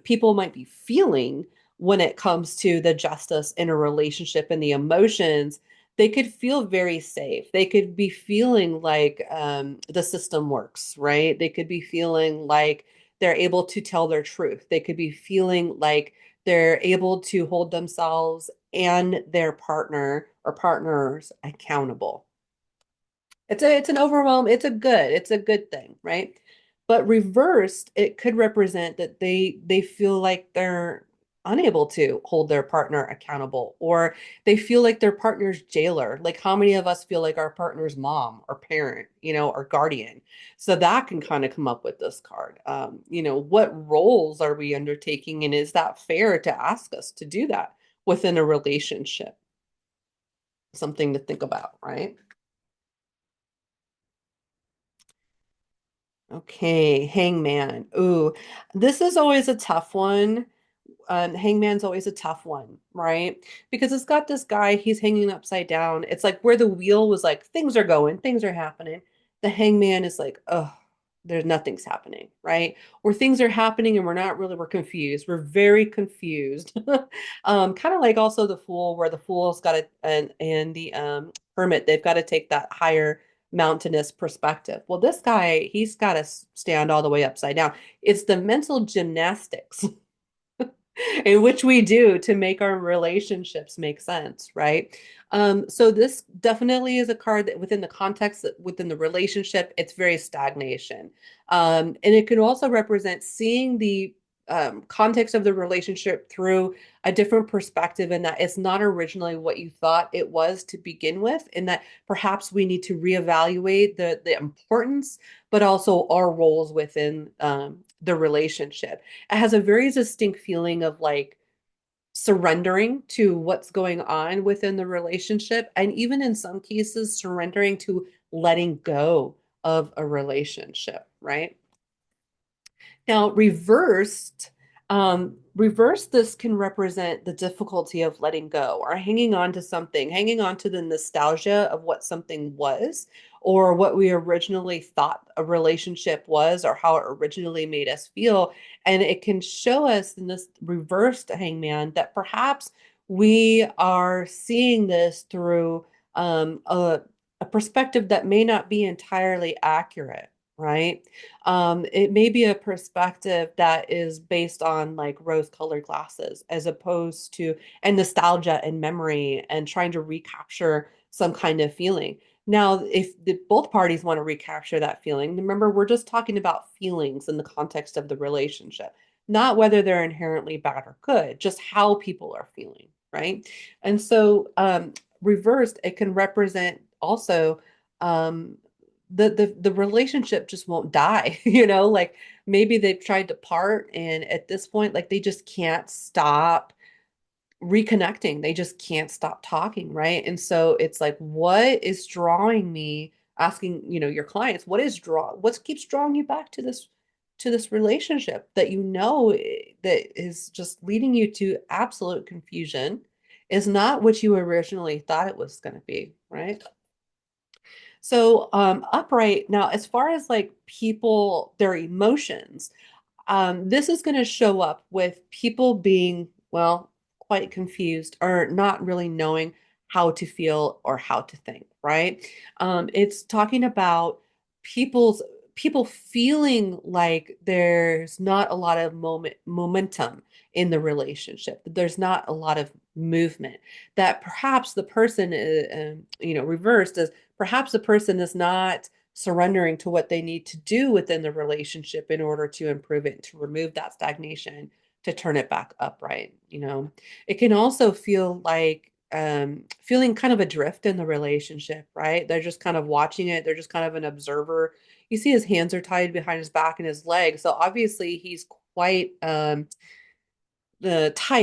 Speaker 1: people might be feeling when it comes to the justice in a relationship and the emotions, they could feel very safe. They could be feeling like the system works, right? They could be feeling like they're able to tell their truth. They could be feeling like they're able to hold themselves and their partner or partners accountable. It's a good thing, right? But reversed, it could represent that they feel like they're unable to hold their partner accountable, or they feel like their partner's jailer. Like how many of us feel like our partner's mom or parent, or guardian? So that can kind of come up with this card. What roles are we undertaking, and is that fair to ask us to do that within a relationship? Something to think about, right? Okay, Hangman. Ooh, this is always a tough one. Hangman's always a tough one, right? Because it's got this guy, he's hanging upside down. It's like where the wheel was like, things are going, things are happening. The hangman is like, oh, there's nothing's happening, right? Or things are happening and we're confused. We're very confused. Kind of like also the fool, where the fool's got to, and the hermit, they've got to take that higher mountainous perspective. Well, this guy, he's got to stand all the way upside down. It's the mental gymnastics in which we do to make our relationships make sense, right? So this definitely is a card that within the context that within the relationship, it's very stagnation. And it can also represent seeing the context of the relationship through a different perspective, and that it's not originally what you thought it was to begin with, and that perhaps we need to reevaluate the importance, but also our roles within the relationship. It has a very distinct feeling of like surrendering to what's going on within the relationship, and even in some cases, surrendering to letting go of a relationship, right? Now, reversed, this can represent the difficulty of letting go or hanging on to something, hanging on to the nostalgia of what something was, or what we originally thought a relationship was, or how it originally made us feel. And it can show us in this reversed hangman that perhaps we are seeing this through a perspective that may not be entirely accurate, right? It may be a perspective that is based on like rose-colored glasses as opposed to and nostalgia and memory and trying to recapture some kind of feeling. Now, if both parties want to recapture that feeling, remember, we're just talking about feelings in the context of the relationship, not whether they're inherently bad or good, just how people are feeling, right? And so, reversed, it can represent also um, the relationship just won't die, like maybe they've tried to part and at this point like they just can't stop reconnecting. They just can't stop talking, right? And so it's like what is drawing me asking, your clients, what keeps drawing you back to this relationship that that is just leading you to absolute confusion is not what you originally thought it was going to be, right? So, upright now, as far as like people, their emotions, this is going to show up with people being, well, quite confused or not really knowing how to feel or how to think, right? It's talking about people's people feeling like there's not a lot of momentum in the relationship. There's not a lot of movement. That perhaps the person, reversed is perhaps the person is not surrendering to what they need to do within the relationship in order to improve it, to remove that stagnation, to turn it back upright. It can also feel like feeling kind of adrift in the relationship, right? They're just kind of watching it. They're just kind of an observer. You see his hands are tied behind his back and his legs. So obviously he's quite tied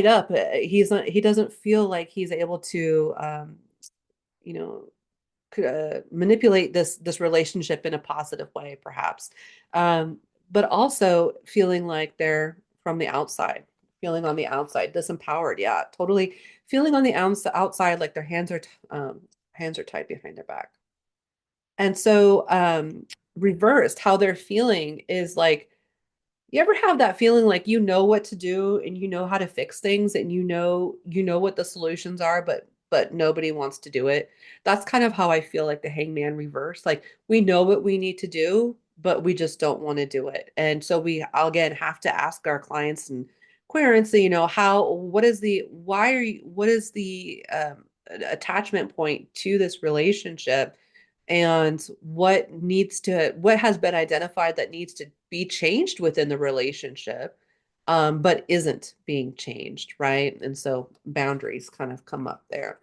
Speaker 1: up. He doesn't feel like he's able to, you know, manipulate this relationship in a positive way, perhaps. Um, but also feeling like they're from the outside, feeling on the outside, disempowered. Yeah, totally feeling on the outside, like their hands are tied behind their back. And so, reversed, how they're feeling is like you ever have that feeling like you know what to do and you know how to fix things and you know what the solutions are, but nobody wants to do it. That's kind of how I feel like the hangman reverse. Like we know what we need to do, but we just don't want to do it. And so we again have to ask our clients and querents, how what is the why are you what is the attachment point to this relationship? And what has been identified that needs to be changed within the relationship, but isn't being changed, right? And so boundaries kind of come up there.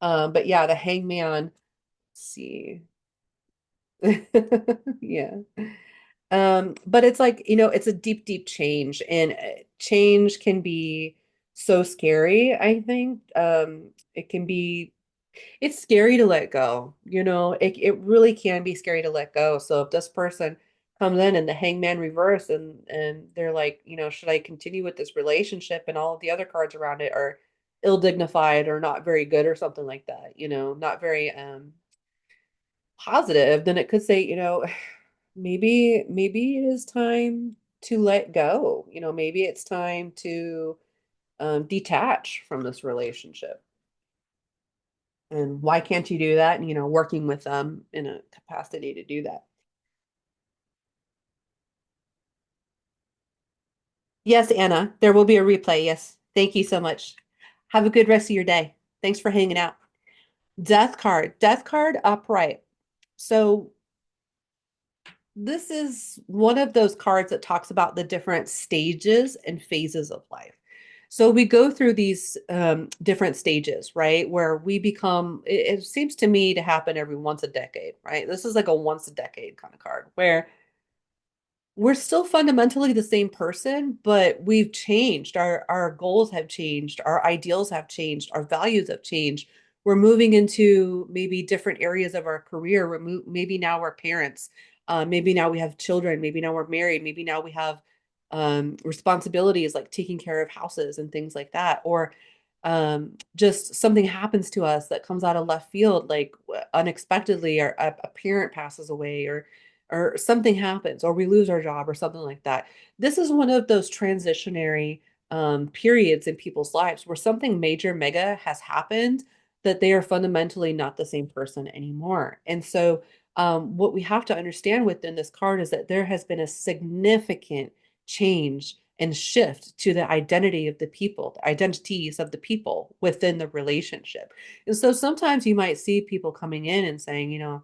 Speaker 1: But yeah, the hangman, let's see. Yeah. But it's like, it's a deep, deep change, and change can be so scary, I think. It can be it's scary to let go. It really can be scary to let go. So if this person comes in and the hangman reverse and they're like, should I continue with this relationship? And all of the other cards around it are ill dignified or not very good or something like that, not very positive, then it could say, maybe it is time to let go. Maybe it's time to detach from this relationship. And why can't you do that? And, working with them in a capacity to do that. Yes, Anna, there will be a replay. Yes. Thank you so much. Have a good rest of your day. Thanks for hanging out. Death card upright. So this is one of those cards that talks about the different stages and phases of life. So we go through these different stages, right? Where we become, it seems to me to happen every once a decade, right? This is like a once a decade kind of card where we're still fundamentally the same person, but we've changed. Our goals have changed, our ideals have changed, our values have changed. We're moving into maybe different areas of our career. Maybe now we're parents. Maybe now we have children. Maybe now we're married. Maybe now we have responsibilities like taking care of houses and things like that. Or just something happens to us that comes out of left field, like unexpectedly, or a parent passes away, or something happens, or we lose our job, or something like that. This is one of those transitionary periods in people's lives where something major, mega has happened that they are fundamentally not the same person anymore. And so, what we have to understand within this card is that there has been a significant change and shift to the identity of the people, the identities of the people within the relationship. And so sometimes you might see people coming in and saying,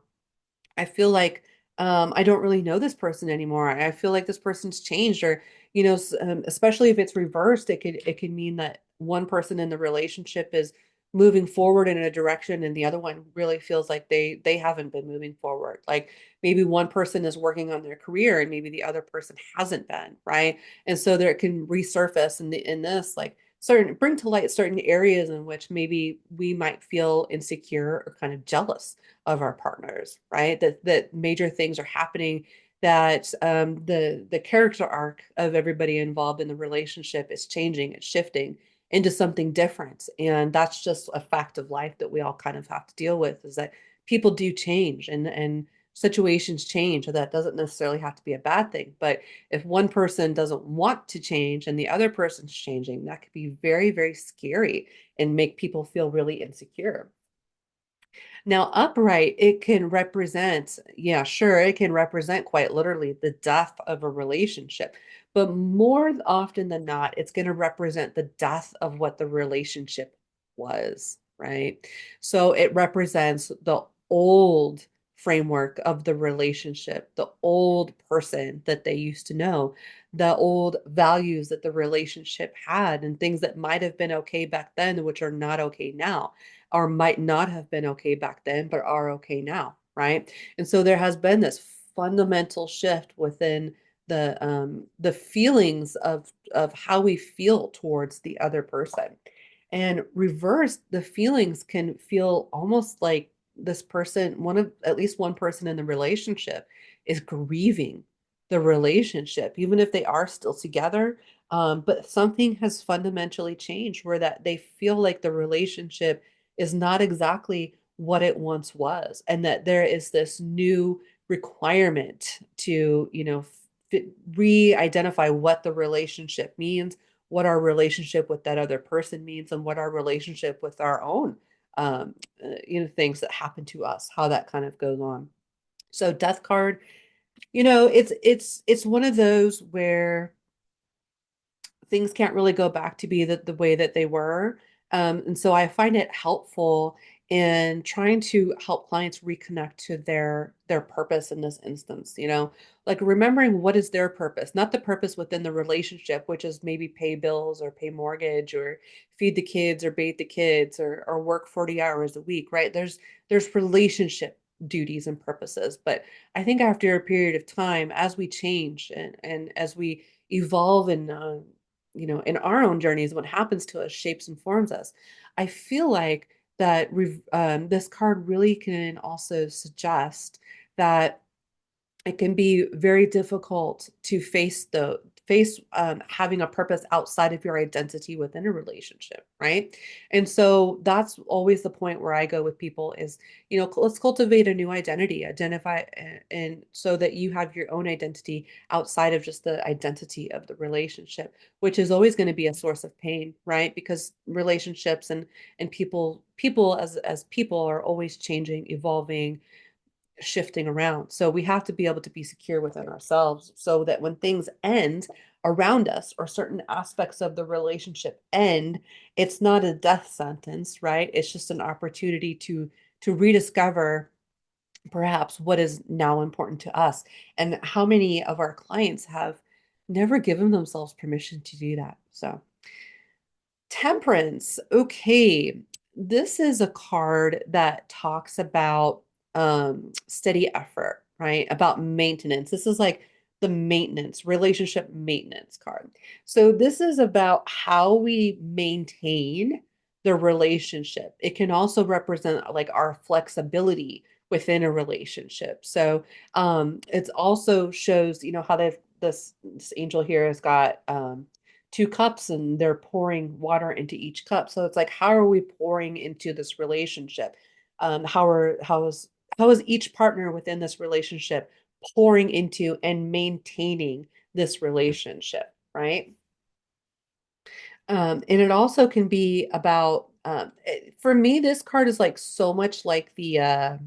Speaker 1: I feel like I don't really know this person anymore. I feel like this person's changed, or especially if it's reversed, it could mean that one person in the relationship is moving forward in a direction, and the other one really feels like they haven't been moving forward. Like maybe one person is working on their career, and maybe the other person hasn't been, right? And so there can resurface in this like certain bring to light certain areas in which maybe we might feel insecure or kind of jealous of our partners, right? That major things are happening, that the character arc of everybody involved in the relationship is changing, it's shifting into something different. And that's just a fact of life that we all kind of have to deal with, is that people do change, and situations change. So that doesn't necessarily have to be a bad thing. But if one person doesn't want to change and the other person's changing, that could be very, very scary and make people feel really insecure. Now, upright, it can represent, yeah, sure, it can represent quite literally the death of a relationship. But more often than not, it's going to represent the death of what the relationship was, right? So it represents the old framework of the relationship, the old person that they used to know, the old values that the relationship had, and things that might have been okay back then, which are not okay now, or might not have been okay back then, but are okay now, right? And so there has been this fundamental shift within the feelings of how we feel towards the other person. And reverse, the feelings can feel almost like this person, one of at least one person in the relationship is grieving the relationship, even if they are still together. But something has fundamentally changed where that they feel like the relationship is not exactly what it once was, and that there is this new requirement to, re-identify what the relationship means, what our relationship with that other person means, and what our relationship with our own things that happen to us, how that kind of goes on. So death card, it's one of those where things can't really go back to be the way that they were. And so I find it helpful in trying to help clients reconnect to their purpose in this instance, like remembering what is their purpose, not the purpose within the relationship, which is maybe pay bills or pay mortgage or feed the kids or bathe the kids or work 40 hours a week, right? There's relationship duties and purposes. But I think after a period of time, as we change and as we evolve in our own journeys, what happens to us shapes and forms us. I feel like that this card really can also suggest that it can be very difficult to face having a purpose outside of your identity within a relationship, right? And so that's always the point where I go with people is, let's cultivate a new identity, identify, and so that you have your own identity outside of just the identity of the relationship, which is always going to be a source of pain, right? Because relationships and people as people are always changing, evolving, shifting around. So we have to be able to be secure within ourselves so that when things end, around us or certain aspects of the relationship end, it's not a death sentence, right? It's just an opportunity to rediscover perhaps what is now important to us. And how many of our clients have never given themselves permission to do that? So, Temperance. Okay. This is a card that talks about steady effort, right? About maintenance. This is like the maintenance, relationship maintenance card. So this is about how we maintain the relationship. It can also represent like our flexibility within a relationship. So it also shows, how this angel here has got two cups and they're pouring water into each cup. So it's like, how are we pouring into this relationship? How is each partner within this relationship pouring into and maintaining this relationship, right? And it also can be about, for me, this card is like so much like the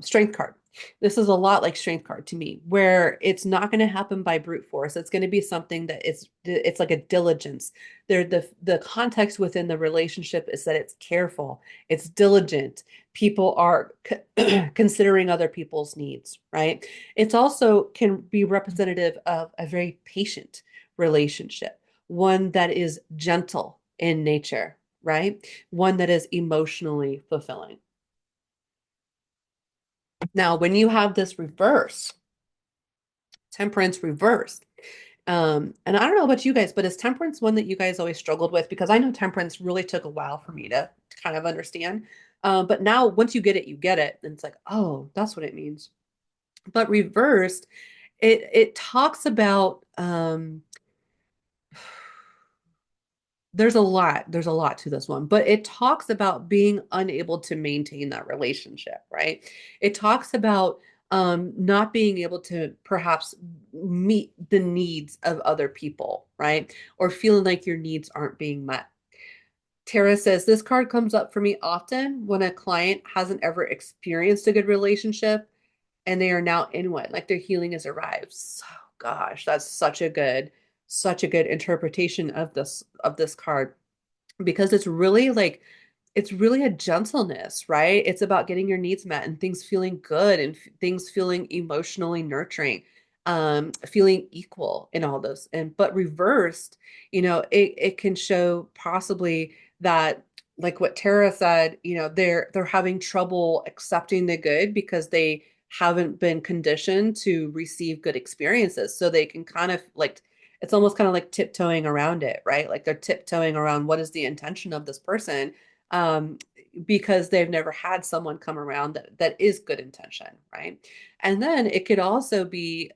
Speaker 1: strength card. This is a lot like strength card to me, where it's not going to happen by brute force. It's going to be something that it's like a diligence. The context within the relationship is that it's careful, it's diligent. People are considering other people's needs, right? It's also can be representative of a very patient relationship, one that is gentle in nature, right? One that is emotionally fulfilling. Now, when you have this reverse, temperance reversed, and I don't know about you guys, but is temperance one that you guys always struggled with? Because I know temperance really took a while for me to kind of understand. But now once you get it, you get it. And it's like, oh, that's what it means. But reversed, it talks about there's a lot to this one, but it talks about being unable to maintain that relationship, right? It talks about not being able to perhaps meet the needs of other people, right? Or feeling like your needs aren't being met. Tara says this card comes up for me often when a client hasn't ever experienced a good relationship and they are now in one, like their healing has arrived. So, gosh, that's such a good interpretation of this card, because it's really a gentleness, right? It's about getting your needs met and things feeling good and things feeling emotionally nurturing, feeling equal in all those. And but reversed, it can show possibly that, like what Tara said, they're having trouble accepting the good because they haven't been conditioned to receive good experiences. So they can kind of like it's almost kind of like tiptoeing around it, right? Like they're tiptoeing around what is the intention of this person, um, because they've never had someone come around that is good intention, right? And then it could also be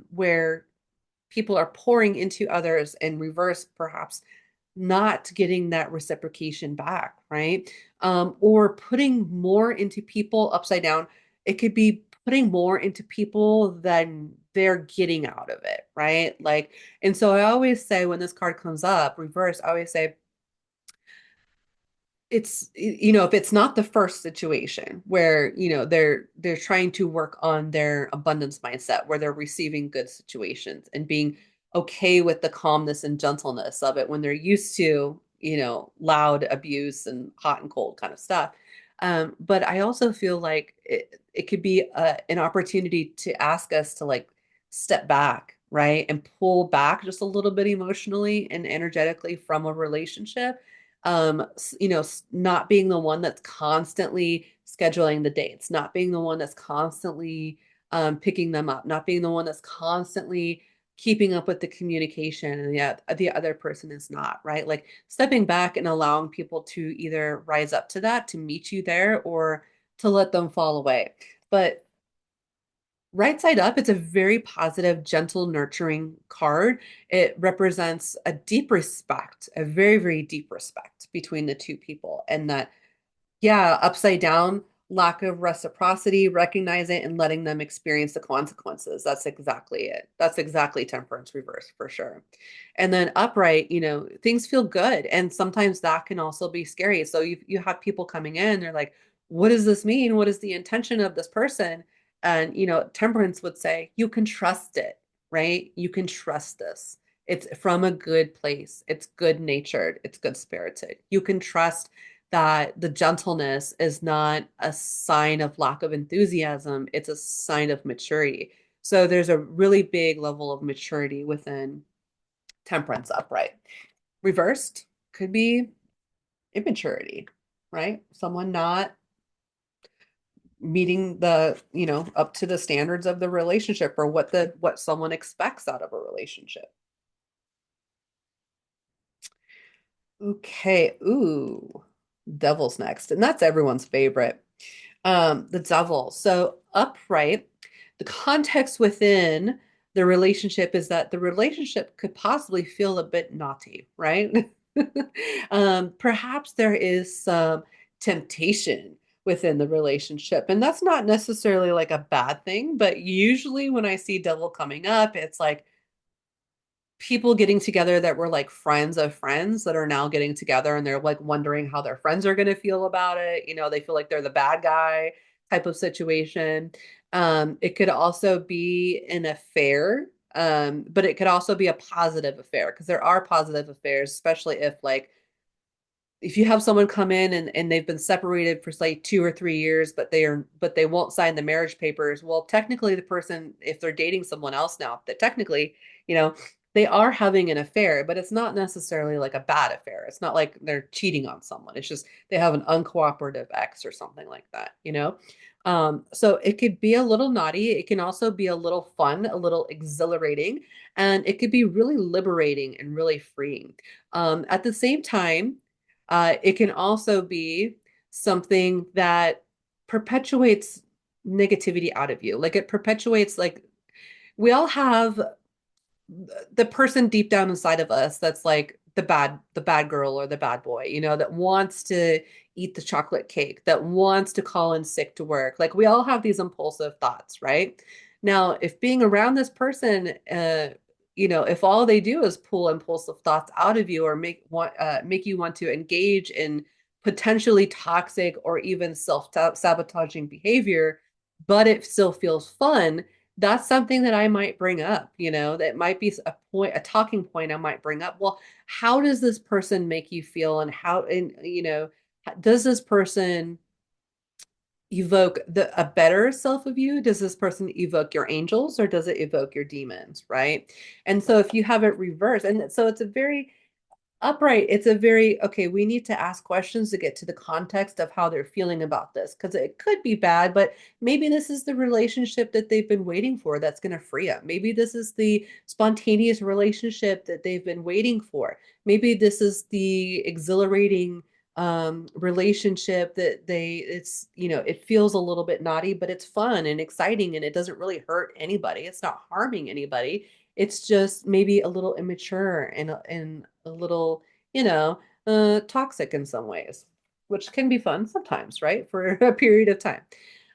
Speaker 1: where people are pouring into others in reverse, perhaps not getting that reciprocation back, right? Or putting more into people upside down. It could be putting more into people than they're getting out of it, right? Like, and so I always say when this card comes up, reverse, I always say, if it's not the first situation where they're trying to work on their abundance mindset, where they're receiving good situations and being okay with the calmness and gentleness of it when they're used to loud abuse and hot and cold kind of stuff. But I also feel like it could be an opportunity to ask us to like step back, right, and pull back just a little bit emotionally and energetically from a relationship, not being the one that's constantly scheduling the dates, not being the one that's constantly picking them up, not being the one that's constantly keeping up with the communication, and yet the other person is not, right? Like stepping back and allowing people to either rise up to that, to meet you there, or to let them fall away. But right side up, it's a very positive, gentle, nurturing card. It represents a deep respect, a very, very deep respect between the two people. And that, yeah, upside down, lack of reciprocity, recognize it and letting them experience the consequences. That's exactly it. That's exactly temperance reverse for sure. And then upright, things feel good. And sometimes that can also be scary. So you have people coming in, they're like, what does this mean? What is the intention of this person? And temperance would say, you can trust it, right? You can trust this. It's from a good place. It's good natured. It's good spirited. You can trust that the gentleness is not a sign of lack of enthusiasm. It's a sign of maturity. So there's a really big level of maturity within Temperance upright. Reversed could be immaturity, right? Someone not meeting the, up to the standards of the relationship or what someone expects out of a relationship. Okay. Ooh, devil's next. And that's everyone's favorite. The devil. So upright, the context within the relationship is that the relationship could possibly feel a bit naughty, right? Perhaps there is some temptation within the relationship. And that's not necessarily like a bad thing, but usually when I see devil coming up, it's like people getting together that were like friends of friends that are now getting together and they're like wondering how their friends are going to feel about it. They feel like they're the bad guy type of situation. It could also be an affair, but it could also be a positive affair because there are positive affairs, especially if you have someone come in and they've been separated for say 2 or 3 years, but they won't sign the marriage papers. Well, technically the person, if they're dating someone else now, that technically, you know, they are having an affair, but it's not necessarily like a bad affair. It's not like they're cheating on someone. It's just they have an uncooperative ex or something like that. So it could be a little naughty. It can also be a little fun, a little exhilarating, and it could be really liberating and really freeing. At the same time, it can also be something that perpetuates negativity out of you. Like it perpetuates, like, we all have the person deep down inside of us that's like the bad girl or the bad boy, that wants to eat the chocolate cake, that wants to call in sick to work. Like we all have these impulsive thoughts, right? Now, if being around this person, if all they do is pull impulsive thoughts out of you or make you want to engage in potentially toxic or even self-sabotaging behavior, but it still feels fun, that's something that I might bring up, that might be a talking point I might bring up. Well, how does this person make you feel? And does this person evoke a better self of you? Does this person evoke your angels or does it evoke your demons? Right. And so if you have it reversed, and so it's a very upright, it's a very, okay, we need to ask questions to get to the context of how they're feeling about this because it could be bad, but maybe this is the relationship that they've been waiting for that's going to free up. Maybe this is the spontaneous relationship that they've been waiting for. Maybe this is the exhilarating relationship that it feels a little bit naughty, but it's fun and exciting and it doesn't really hurt anybody. It's not harming anybody. It's just maybe a little immature and a little, toxic in some ways, which can be fun sometimes, right? For a period of time.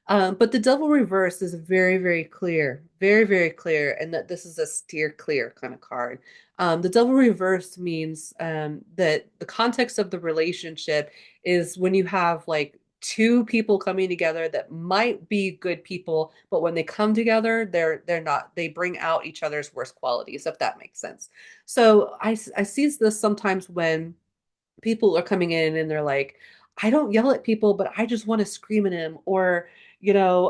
Speaker 1: But the double reverse is very, very clear, very, very clear, and that this is a steer clear kind of card. The double reverse means that the context of the relationship is when you have like two people coming together that might be good people, but when they come together, they're not. They bring out each other's worst qualities, if that makes sense. So I see this sometimes when people are coming in and they're like, I don't yell at people, but I just want to scream at him. Or, you know,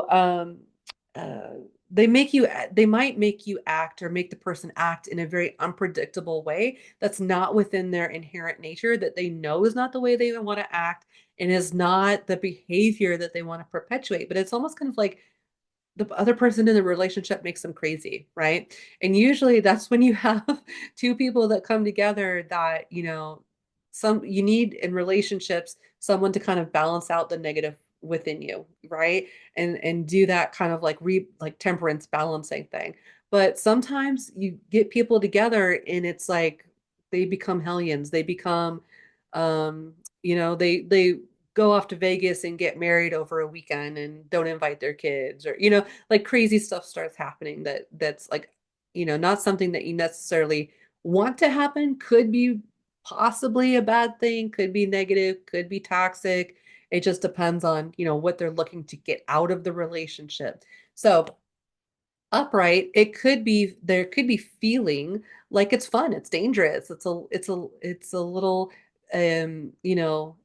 Speaker 1: uh, they might make you act or make the person act in a very unpredictable way that's not within their inherent nature, that they know is not the way they want to act and is not the behavior that they want to perpetuate. But it's almost kind of like the other person in the relationship makes them crazy, right? And usually that's when you have two people that come together that, some you need in relationships someone to kind of balance out the negative within you, right? And do that kind of like temperance balancing thing. But sometimes you get people together and it's like they become hellions. They become they go off to Vegas and get married over a weekend and don't invite their kids, or like crazy stuff starts happening that's like not something that you necessarily want to happen. Could be possibly a bad thing, could be negative, could be toxic. It just depends on what they're looking to get out of the relationship. So Upright, it could be there could be feeling like it's fun, it's dangerous, it's a little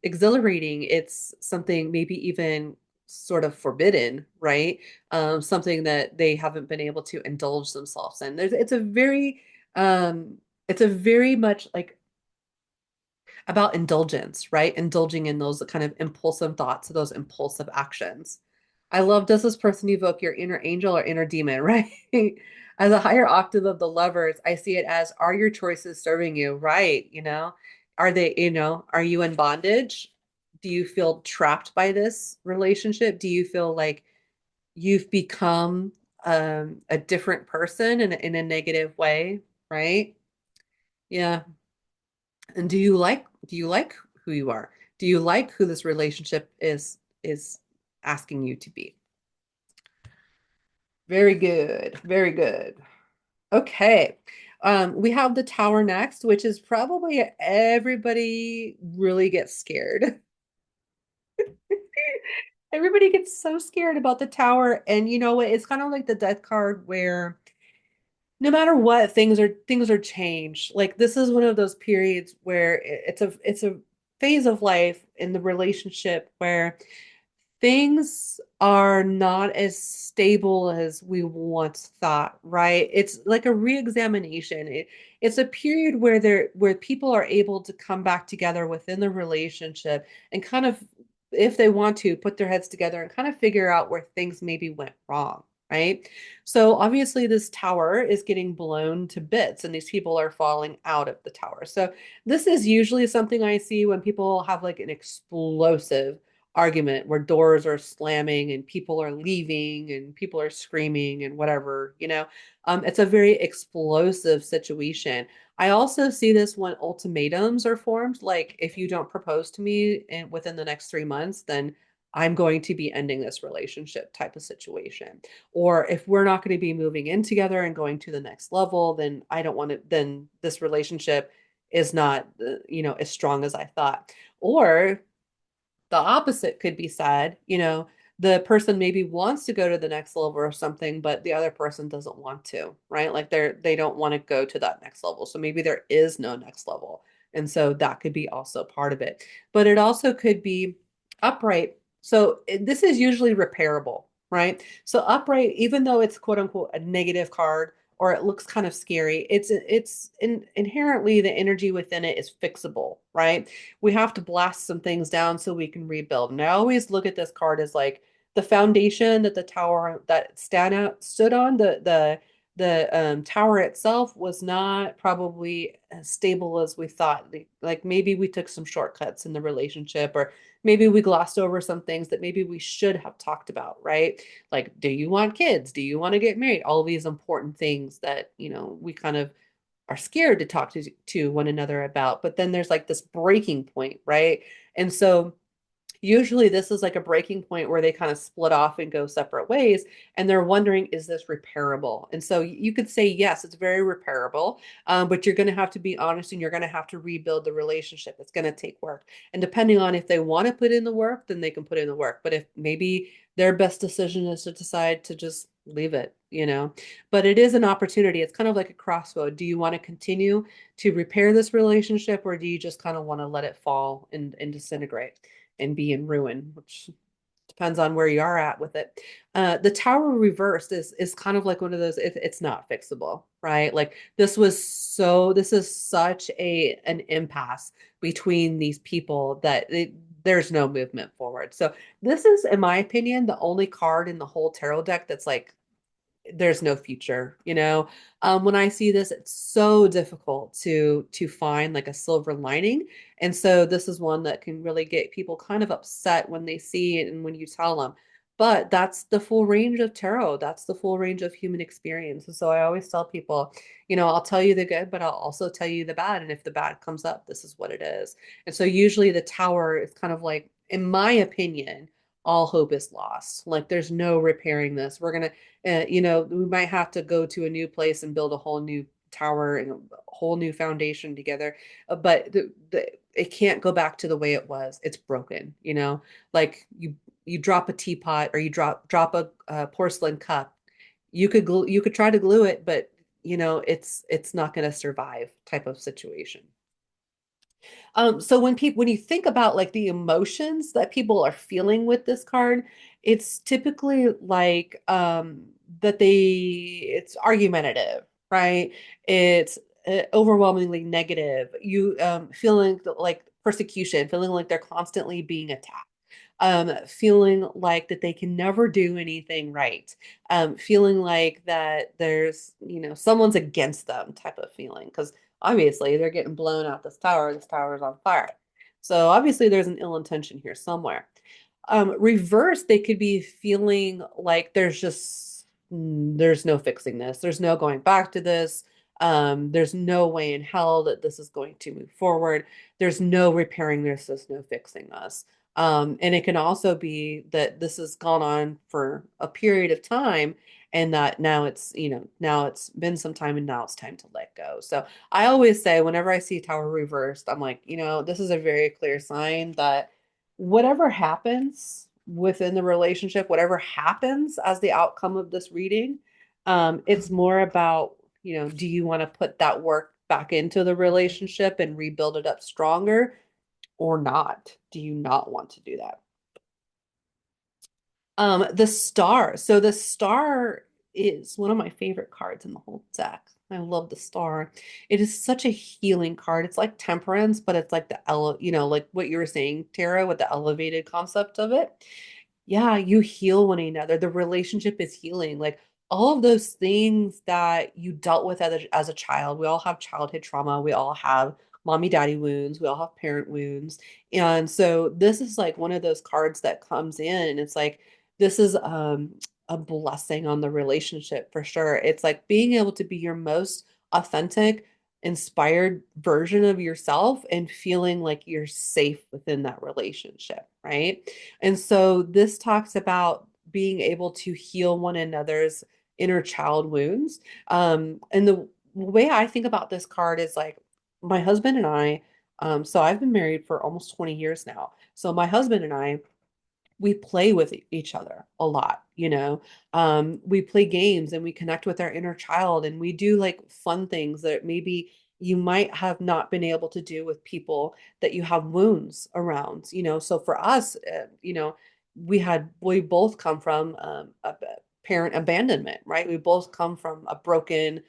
Speaker 1: exhilarating. It's something maybe even sort of forbidden, right? Something that they haven't been able to indulge themselves in. Um it's a very much like about indulgence, right? Indulging in those kind of impulsive thoughts, those impulsive actions. I love, does this person evoke your inner angel or inner demon, right? As a higher octave of the lovers, I see it as, are your choices serving you, right? Are they, are you in bondage? Do you feel trapped by this relationship? Do you feel like you've become a different person in a negative way, right? Yeah. And do you like who you are? Do you like who this relationship is asking you to be? Very good. Very good. Okay. We have the tower next, which is probably everybody really gets scared. Everybody gets so scared about the tower. And you know what? It's kind of like the death card where no matter what, things are changed. Like this is one of those periods where it's a phase of life in the relationship where things are not as stable as we once thought, right? It's like a re-examination. It's a period where people are able to come back together within the relationship and kind of, if they want to, put their heads together and kind of figure out where things maybe went wrong, right? So obviously this tower is getting blown to bits and these people are falling out of the tower. So this is usually something I see when people have like an explosive argument where doors are slamming and people are leaving and people are screaming and whatever. It's a very explosive situation. I also see this when ultimatums are formed, like if you don't propose to me within the next 3 months, then I'm going to be ending this relationship type of situation. Or if we're not going to be moving in together and going to the next level, then I don't want to, then this relationship is not, as strong as I thought. Or the opposite could be said, the person maybe wants to go to the next level or something, but the other person doesn't want to, right? Like they don't want to go to that next level. So maybe there is no next level. And so that could be also part of it. But it also could be upright. So this is usually repairable, right? So upright, even though it's quote unquote a negative card or it looks kind of scary, inherently the energy within it is fixable, right? We have to blast some things down so we can rebuild. And I always look at this card as like the foundation that the tower that stood on, the tower itself was not probably as stable as we thought. Like maybe we took some shortcuts in the relationship, or maybe we glossed over some things that maybe we should have talked about, right? Like, do you want kids? Do you want to get married? All these important things that, we kind of are scared to talk to one another about. But then there's like this breaking point, right? And so usually this is like a breaking point where they kind of split off and go separate ways, and they're wondering, is this repairable? And so you could say yes, it's very repairable, but you're going to have to be honest and you're going to have to rebuild the relationship. It's going to take work, and depending on if they want to put in the work, then they can put in the work. But if maybe their best decision is to decide to just leave it. But it is an opportunity. It's kind of like a crossroad. Do you want to continue to repair this relationship, or do you just kind of want to let it fall and disintegrate and be in ruin, which depends on where you are at with it. The tower reversed is kind of like one of those, it's not fixable, right? Like this is such an impasse between these people that there's no movement forward. So this is, in my opinion, the only card in the whole tarot deck that's like there's no future. When I see this, it's so difficult to find like a silver lining. And so this is one that can really get people kind of upset when they see it and when you tell them. But that's the full range of tarot. That's the full range of human experience. And so I always tell people, I'll tell you the good, but I'll also tell you the bad. And if the bad comes up, this is what it is. And so usually the tower is kind of like, in my opinion, all hope is lost. Like there's no repairing this. We might have to go to a new place and build a whole new tower and a whole new foundation together. But it can't go back to the way it was. It's broken. Like you drop a teapot or you drop a porcelain cup. You could try to glue it, but it's not going to survive type of situation. So when you think about like the emotions that people are feeling with this card, it's typically like that it's argumentative, right? It's overwhelmingly negative. You feeling like persecution, feeling like they're constantly being attacked. Feeling like that they can never do anything right, feeling like that there's, someone's against them type of feeling. Because obviously they're getting blown out this tower is on fire. So obviously there's an ill intention here somewhere. Reverse, they could be feeling like there's no fixing this. There's no going back to this. There's no way in hell that this is going to move forward. There's no repairing this. There's no fixing us. And it can also be that this has gone on for a period of time and that now it's been some time and now it's time to let go. So I always say whenever I see tower reversed, I'm like, this is a very clear sign that whatever happens within the relationship, whatever happens as the outcome of this reading, it's more about, do you want to put that work back into the relationship and rebuild it up stronger or not? Do you not want to do that? The star. So the star is one of my favorite cards in the whole deck. I love the star. It is such a healing card. It's like Temperance, but it's like like what you were saying, Tara, with the elevated concept of it. Yeah, you heal one another. The relationship is healing. Like all of those things that you dealt with as a child. We all have childhood trauma. We all have mommy daddy wounds. We all have parent wounds. And so this is like one of those cards that comes in. It's like this is a blessing on the relationship for sure. It's like being able to be your most authentic, inspired version of yourself and feeling like you're safe within that relationship, right? And so this talks about being able to heal one another's inner child wounds. And the way I think about this card is like my husband and I, so I've been married for almost 20 years now. So my husband and I, we play with each other a lot, we play games and we connect with our inner child and we do like fun things that maybe you might have not been able to do with people that you have wounds around, so for us, we both come from a parent abandonment, right? We both come from a broken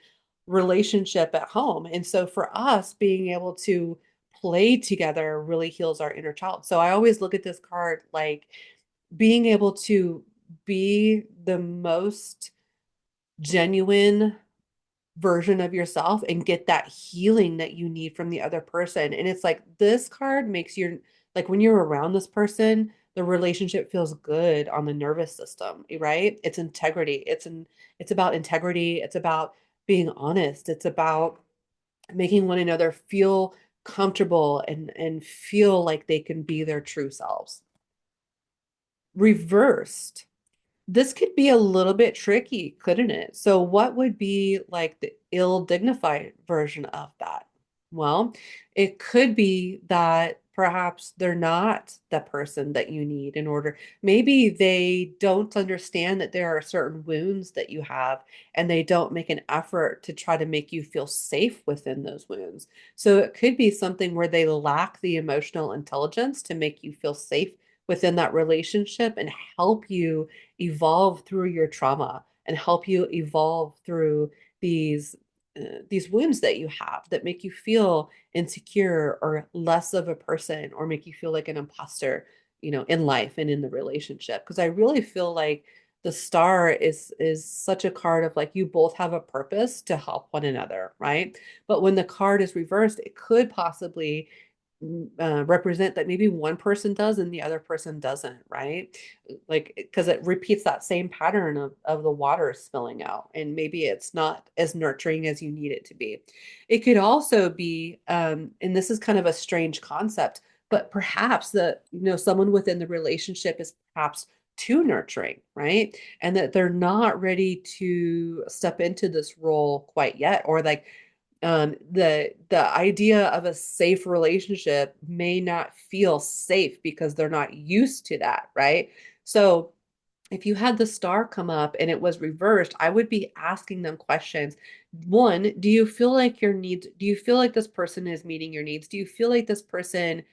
Speaker 1: relationship at home, and so for us being able to play together really heals our inner child. So I always look at this card like being able to be the most genuine version of yourself and get that healing that you need from the other person. And it's like this card makes your like when you're around this person, the relationship feels good on the nervous system, right? It's about integrity, it's about being honest, it's about making one another feel comfortable and feel like they can be their true selves. Reversed, this could be a little bit tricky, couldn't it? So, what would be like the ill-dignified version of that? Well, it could be that perhaps they're not the person that you need in order. Maybe they don't understand that there are certain wounds that you have, and they don't make an effort to try to make you feel safe within those wounds. So, it could be something where they lack the emotional intelligence to make you feel safe within that relationship and help you evolve through your trauma and help you evolve through these these wounds that you have that make you feel insecure or less of a person or make you feel like an imposter, in life and in the relationship. Because I really feel like the star is such a card of like you both have a purpose to help one another, right? But when the card is reversed, it could possibly represent that maybe one person does and the other person doesn't, right? Like, because it repeats that same pattern of the water spilling out, and maybe it's not as nurturing as you need it to be. It could also be, and this is kind of a strange concept, but perhaps someone within the relationship is perhaps too nurturing, right? And that they're not ready to step into this role quite yet, or like the idea of a safe relationship may not feel safe because they're not used to that, right? So if you had the star come up and it was reversed, I would be asking them questions. One, do you feel like your needs, do you feel like this person is meeting your needs? Do you feel like this person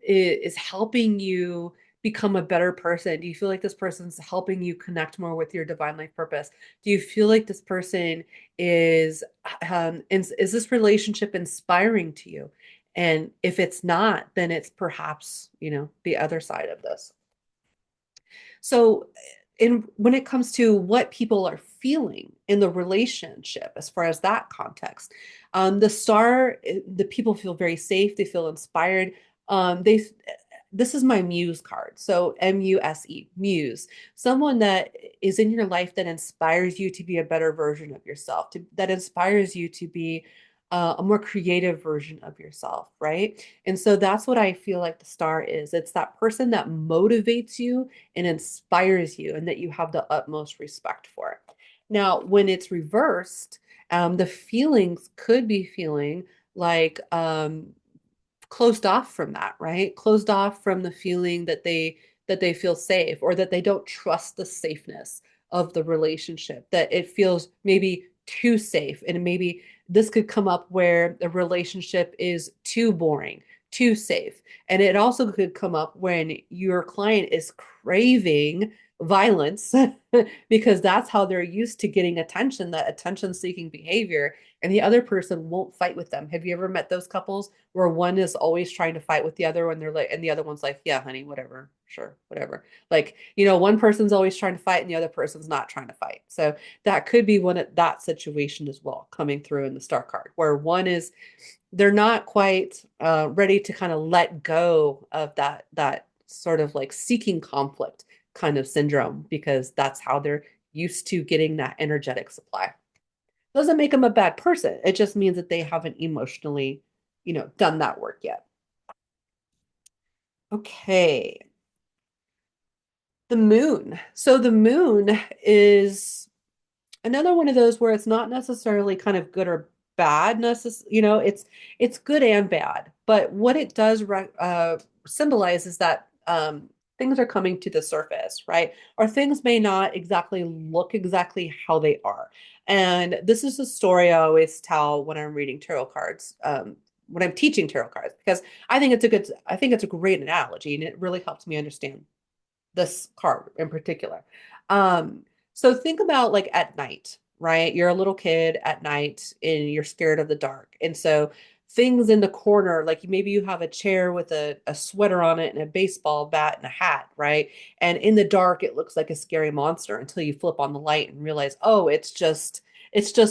Speaker 1: is helping you become a better person? Do you feel like this person's helping you connect more with your divine life purpose? Do you feel like this person is is this relationship inspiring to you? And if it's not, then it's perhaps, the other side of this. So, in when it comes to what people are feeling in the relationship, as far as that context, the people feel very safe. They feel inspired. They This is my muse card. So Muse, muse, someone that is in your life that inspires you to be a better version of yourself, that inspires you to be a more creative version of yourself, right? And so that's what I feel like the star is. It's that person that motivates you and inspires you, and that you have the utmost respect for. Now, when it's reversed, the feelings could be feeling like closed off from that, right? Closed off from the feeling that they feel safe, or that they don't trust the safeness of the relationship, that it feels maybe too safe. And maybe this could come up where the relationship is too boring, too safe. And it also could come up when your client is craving violence because that's how they're used to getting attention, that attention seeking behavior, and the other person won't fight with them. Have you ever met those couples where one is always trying to fight with the other, and they're like, and the other one's like, yeah, honey, whatever, sure, whatever. Like, one person's always trying to fight and the other person's not trying to fight. So that could be that situation as well, coming through in the star card, where one is, they're not quite ready to kind of let go of that sort of like seeking conflict kind of syndrome, because that's how they're used to getting that energetic supply. Doesn't make them a bad person. It just means that they haven't emotionally, done that work yet. Okay. The moon. So the moon is another one of those where it's not necessarily kind of good or bad it's good and bad, but what it does symbolize is that things are coming to the surface, right? Or things may not exactly look exactly how they are. And this is a story I always tell when I'm reading tarot cards, when I'm teaching tarot cards, because I think it's a great analogy, and it really helps me understand this card in particular. Um, so think about like at night, right? You're a little kid at night and you're scared of the dark. And so things in the corner, like maybe you have a chair with a sweater on it and a baseball bat and a hat, right? And in the dark, it looks like a scary monster until you flip on the light and realize, oh, it's just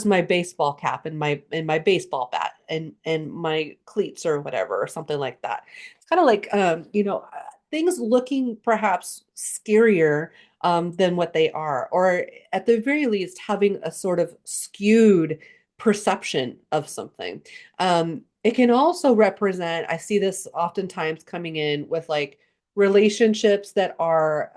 Speaker 1: my baseball cap and my baseball bat and my cleats or whatever, or something like that. It's kind of like things looking perhaps scarier than what they are, or at the very least, having a sort of skewed perception of something. It can also represent, I see this oftentimes coming in with like relationships that are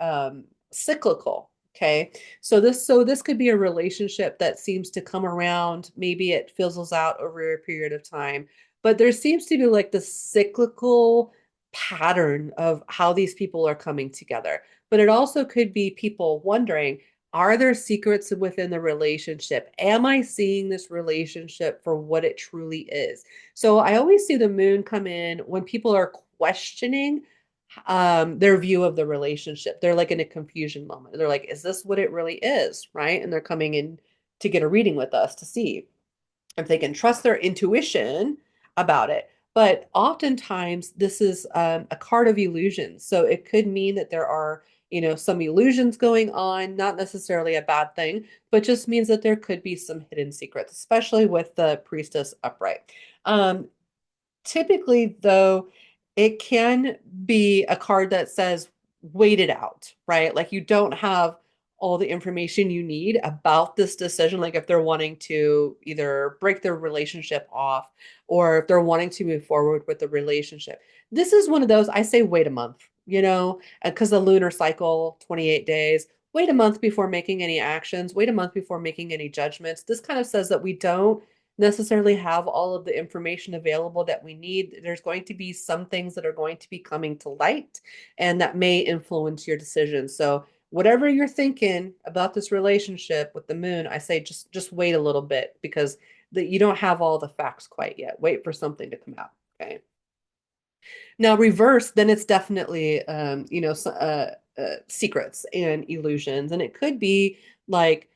Speaker 1: cyclical. Okay. So this could be a relationship that seems to come around. Maybe it fizzles out over a period of time, but there seems to be like the cyclical pattern of how these people are coming together. But it also could be people wondering, are there secrets within the relationship? Am I seeing this relationship for what it truly is? So I always see the moon come in when people are questioning their view of the relationship. They're like in a confusion moment. They're like, is this what it really is? Right? And they're coming in to get a reading with us to see if they can trust their intuition about it. But oftentimes, this is a card of illusions. So it could mean that there are, some illusions going on, not necessarily a bad thing, but just means that there could be some hidden secrets, especially with the priestess upright. Um, Typically, though, it can be a card that says, wait it out, right? Like you don't have all the information you need about this decision. Like if they're wanting to either break their relationship off, or if they're wanting to move forward with the relationship. This is one of those, I say, wait a month, because the lunar cycle, 28 days. Wait a month before making any actions. Wait a month before making any judgments. This kind of says that we don't necessarily have all of the information available that we need. There's going to be some things that are going to be coming to light and that may influence your decision. So whatever you're thinking about this relationship with the moon, I say just wait a little bit because you don't have all the facts quite yet. Wait for something to come out. Okay. Now, reverse, then it's definitely, secrets and illusions. And it could be like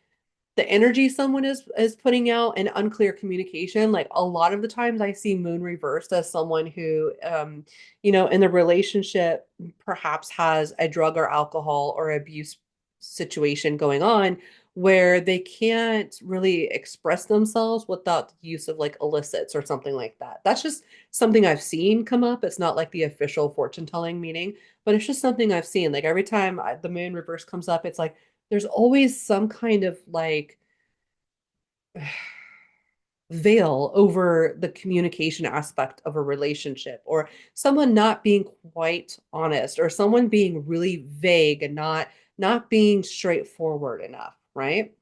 Speaker 1: the energy someone is putting out and unclear communication. Like a lot of the times I see moon reversed as someone who, in the relationship perhaps has a drug or alcohol or abuse situation going on where they can't really express themselves without the use of like illicits or something like that. That's just something I've seen come up. It's not like the official fortune telling meaning, but it's just something I've seen. Like every time the moon reverse comes up, it's like there's always some kind of like veil over the communication aspect of a relationship, or someone not being quite honest, or someone being really vague and not being straightforward enough, right?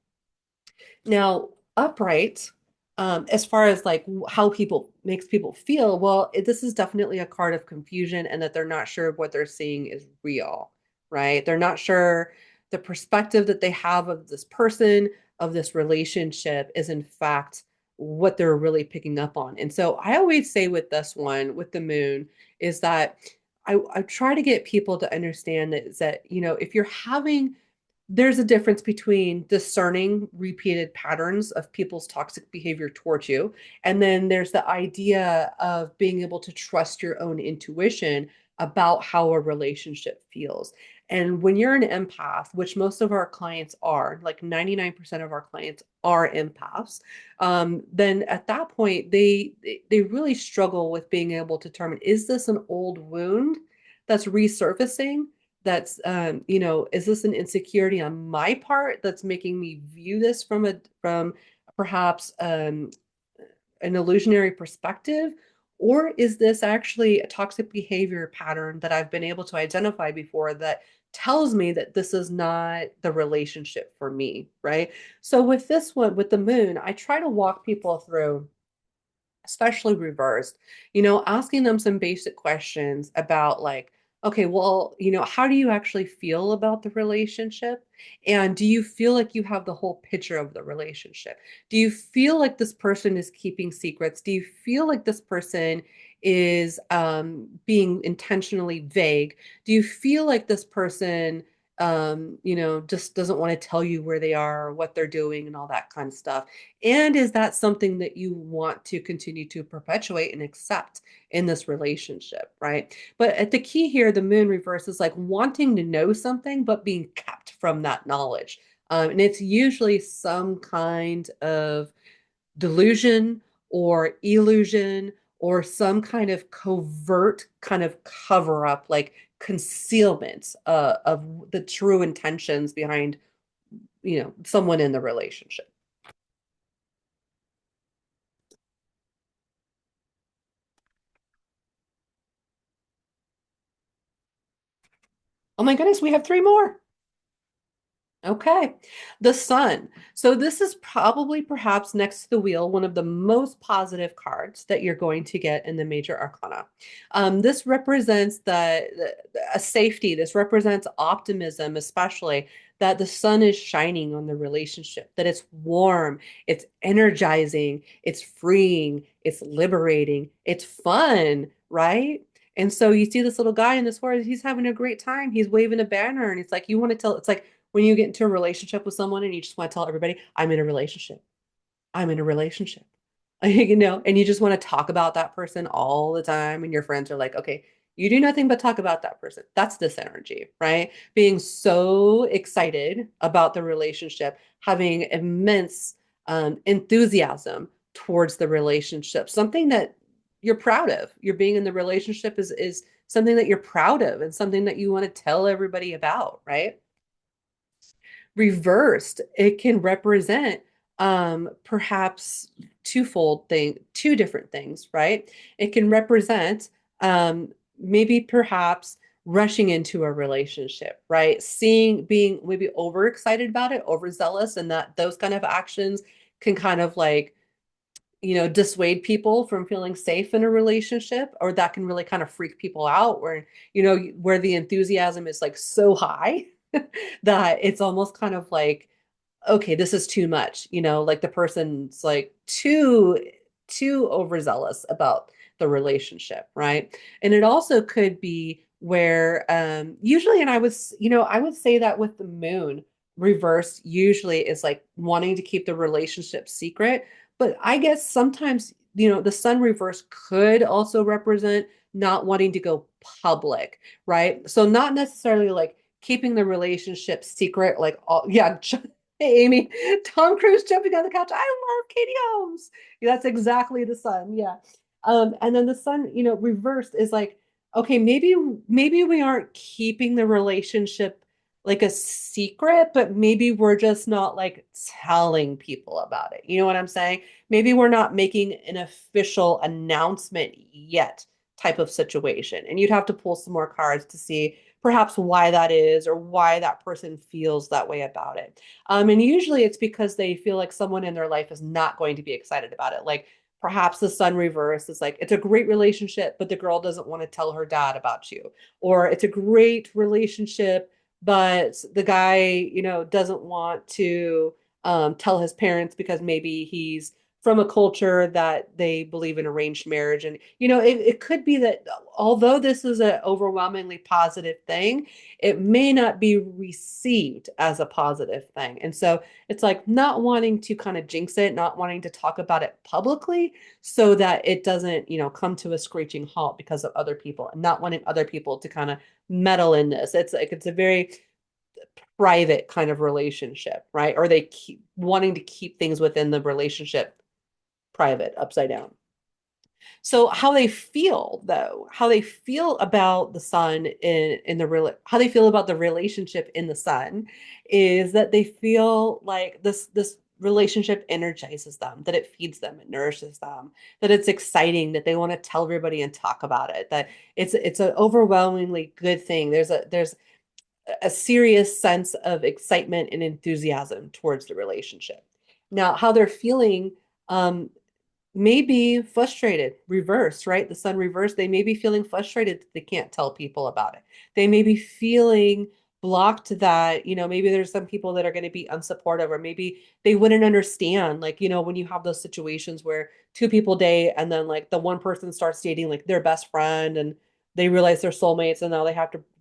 Speaker 1: Now, upright, as far as like how people makes people feel, well, this is definitely a card of confusion and that they're not sure what they're seeing is real, right? They're not sure the perspective that they have of this person, of this relationship is in fact what they're really picking up on. And so I always say with this one, with the moon, is that I try to get people to understand that, if you're having there's a difference between discerning repeated patterns of people's toxic behavior towards you. And then there's the idea of being able to trust your own intuition about how a relationship feels. And when you're an empath, which most of our clients are, like 99% of our clients are empaths, then at that point, they really struggle with being able to determine, is this an old wound that's resurfacing? That's is this an insecurity on my part that's making me view this from perhaps an illusionary perspective, or is this actually a toxic behavior pattern that I've been able to identify before that tells me that this is not the relationship for me, right? So with this one, with the moon, I try to walk people through, especially reversed, asking them some basic questions about like, okay, well, how do you actually feel about the relationship? And do you feel like you have the whole picture of the relationship? Do you feel like this person is keeping secrets? Do you feel like this person is being intentionally vague? Do you feel like this person just doesn't want to tell you where they are or what they're doing and all that kind of stuff? And is that something that you want to continue to perpetuate and accept in this relationship, right? But at the key here, the moon reverse is like wanting to know something, but being kept from that knowledge. And it's usually some kind of delusion or illusion or some kind of covert kind of cover up, like concealment of the true intentions behind, someone in the relationship. Oh my goodness, we have three more. Okay. The sun. So this is probably perhaps next to the wheel, one of the most positive cards that you're going to get in the major arcana. This represents a safety. This represents optimism, especially that the sun is shining on the relationship, that it's warm, it's energizing, it's freeing, it's liberating, it's fun, right? And so you see this little guy in this forest, he's having a great time. He's waving a banner, and it's like you want to tell, it's like when you get into a relationship with someone and you just want to tell everybody, I'm in a relationship. I'm in a relationship. And you just want to talk about that person all the time. And your friends are like, okay, you do nothing but talk about that person. That's this energy, right? Being so excited about the relationship, having immense enthusiasm towards the relationship, something that you're proud of. You're being in the relationship is something that you're proud of and something that you want to tell everybody about, right? Reversed, it can represent perhaps two different things, right? It can represent maybe perhaps rushing into a relationship, right? Seeing being maybe overexcited about it, overzealous, and that those kind of actions can kind of like dissuade people from feeling safe in a relationship, or that can really kind of freak people out where where the enthusiasm is like so high that it's almost kind of like, okay, this is too much, like the person's like too overzealous about the relationship, right? And it also could be where usually, and I would say that with the moon reverse usually is like wanting to keep the relationship secret, but I guess sometimes, the sun reverse could also represent not wanting to go public, right? So not necessarily like keeping the relationship secret, like all, yeah, hey, Amy, Tom Cruise jumping on the couch. I love Katie Holmes. Yeah, that's exactly the sun. Yeah. And then the sun, reversed is like, okay, maybe we aren't keeping the relationship like a secret, but maybe we're just not like telling people about it. You know what I'm saying? Maybe we're not making an official announcement yet type of situation. And you'd have to pull some more cards to see perhaps why that is or why that person feels that way about it. And usually it's because they feel like someone in their life is not going to be excited about it. Like perhaps the sun reverse is like, it's a great relationship, but the girl doesn't want to tell her dad about you. Or it's a great relationship, but the guy, doesn't want to tell his parents because maybe he's from a culture that they believe in arranged marriage. And, it could be that although this is an overwhelmingly positive thing, it may not be received as a positive thing. And so it's like not wanting to kind of jinx it, not wanting to talk about it publicly so that it doesn't, come to a screeching halt because of other people and not wanting other people to kind of meddle in this. It's like it's a very private kind of relationship, right? Or they keep wanting to keep things within the relationship private, upside down. So how they feel though, how they feel about the sun in the real, how they feel about the relationship in the sun is that they feel like this relationship energizes them, that it feeds them, it nourishes them, that it's exciting, that they want to tell everybody and talk about it, that it's an overwhelmingly good thing. There's a serious sense of excitement and enthusiasm towards the relationship. Now, how they're feeling um, may be frustrated, reverse, right? The sun reversed. They may be feeling frustrated that they can't tell people about it. They may be feeling blocked that, maybe there's some people that are going to be unsupportive, or maybe they wouldn't understand. Like, when you have those situations where two people date and then like the one person starts dating like their best friend and they realize they're soulmates and now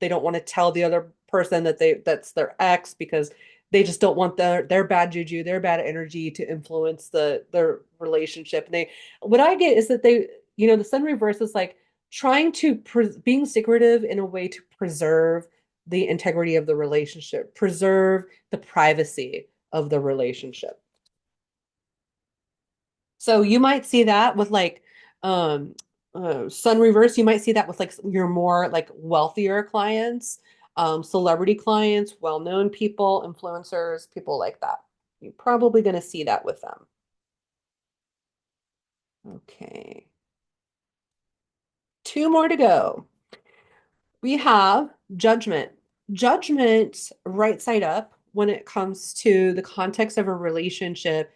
Speaker 1: they don't want to tell the other person that's their ex because they just don't want their bad juju, their bad energy to influence their relationship. And what I get is that the sun reverse is like trying to being secretive in a way to preserve the integrity of the relationship, preserve the privacy of the relationship. So you might see that with like um sun reverse, you might see that with like your more like wealthier clients, celebrity clients, well-known people, influencers, people like that. You're probably going to see that with them. Okay. Two more to go. We have judgment. Judgment, right side up, when it comes to the context of a relationship,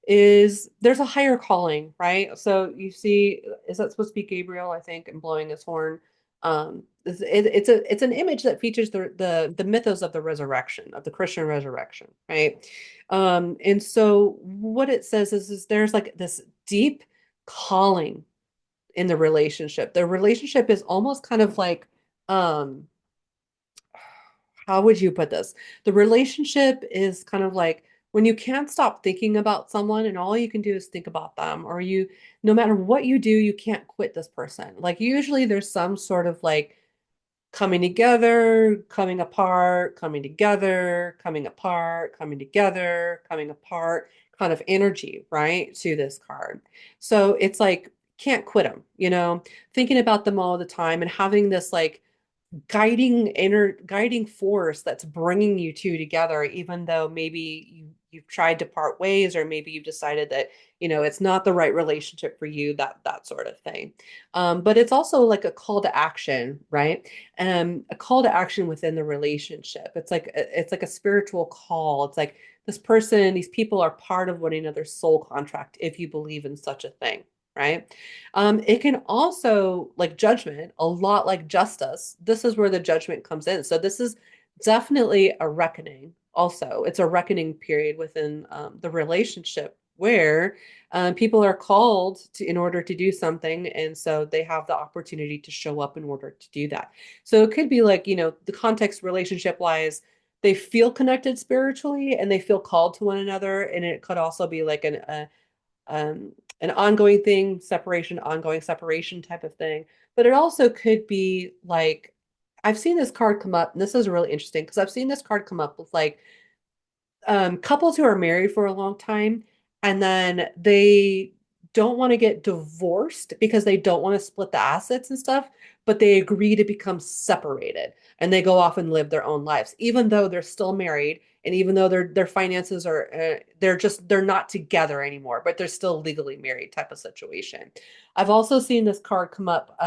Speaker 1: is there's a higher calling, right? So you see, is that supposed to be Gabriel, I think, and blowing his horn? It's an image that features the mythos of the resurrection, of the Christian resurrection, right? And so what it says is there's like this deep calling in the relationship. The relationship is almost kind of like um how would you put this? The relationship is kind of like when you can't stop thinking about someone and all you can do is think about them, or no matter what you do, you can't quit this person. Like usually there's some sort of like coming together, coming apart, coming together, coming apart, coming together, coming apart kind of energy, right? To this card. So it's like, can't quit them, thinking about them all the time and having this like guiding force that's bringing you two together, even though maybe you've tried to part ways, or maybe you've decided that it's not the right relationship for you, that sort of thing. But it's also like a call to action, right? A call to action within the relationship. It's like a spiritual call. It's like these people are part of one another's soul contract, if you believe in such a thing, right? It can also, like judgment, a lot like justice. This is where the judgment comes in. So definitely a reckoning. Also, it's a reckoning period within the relationship where people are called to in order to do something, and so they have the opportunity to show up in order to do that. So it could be like, the context relationship wise, they feel connected spiritually and they feel called to one another, and it could also be like um, an ongoing thing, separation, ongoing separation type of thing. But it also could be like, I've seen this card come up, and this is really interesting because I've seen this card come up with like couples who are married for a long time and then they don't want to get divorced because they don't want to split the assets and stuff, but they agree to become separated and they go off and live their own lives, even though they're still married and even though their finances are they're not together anymore, but they're still legally married type of situation. I've also seen this card come up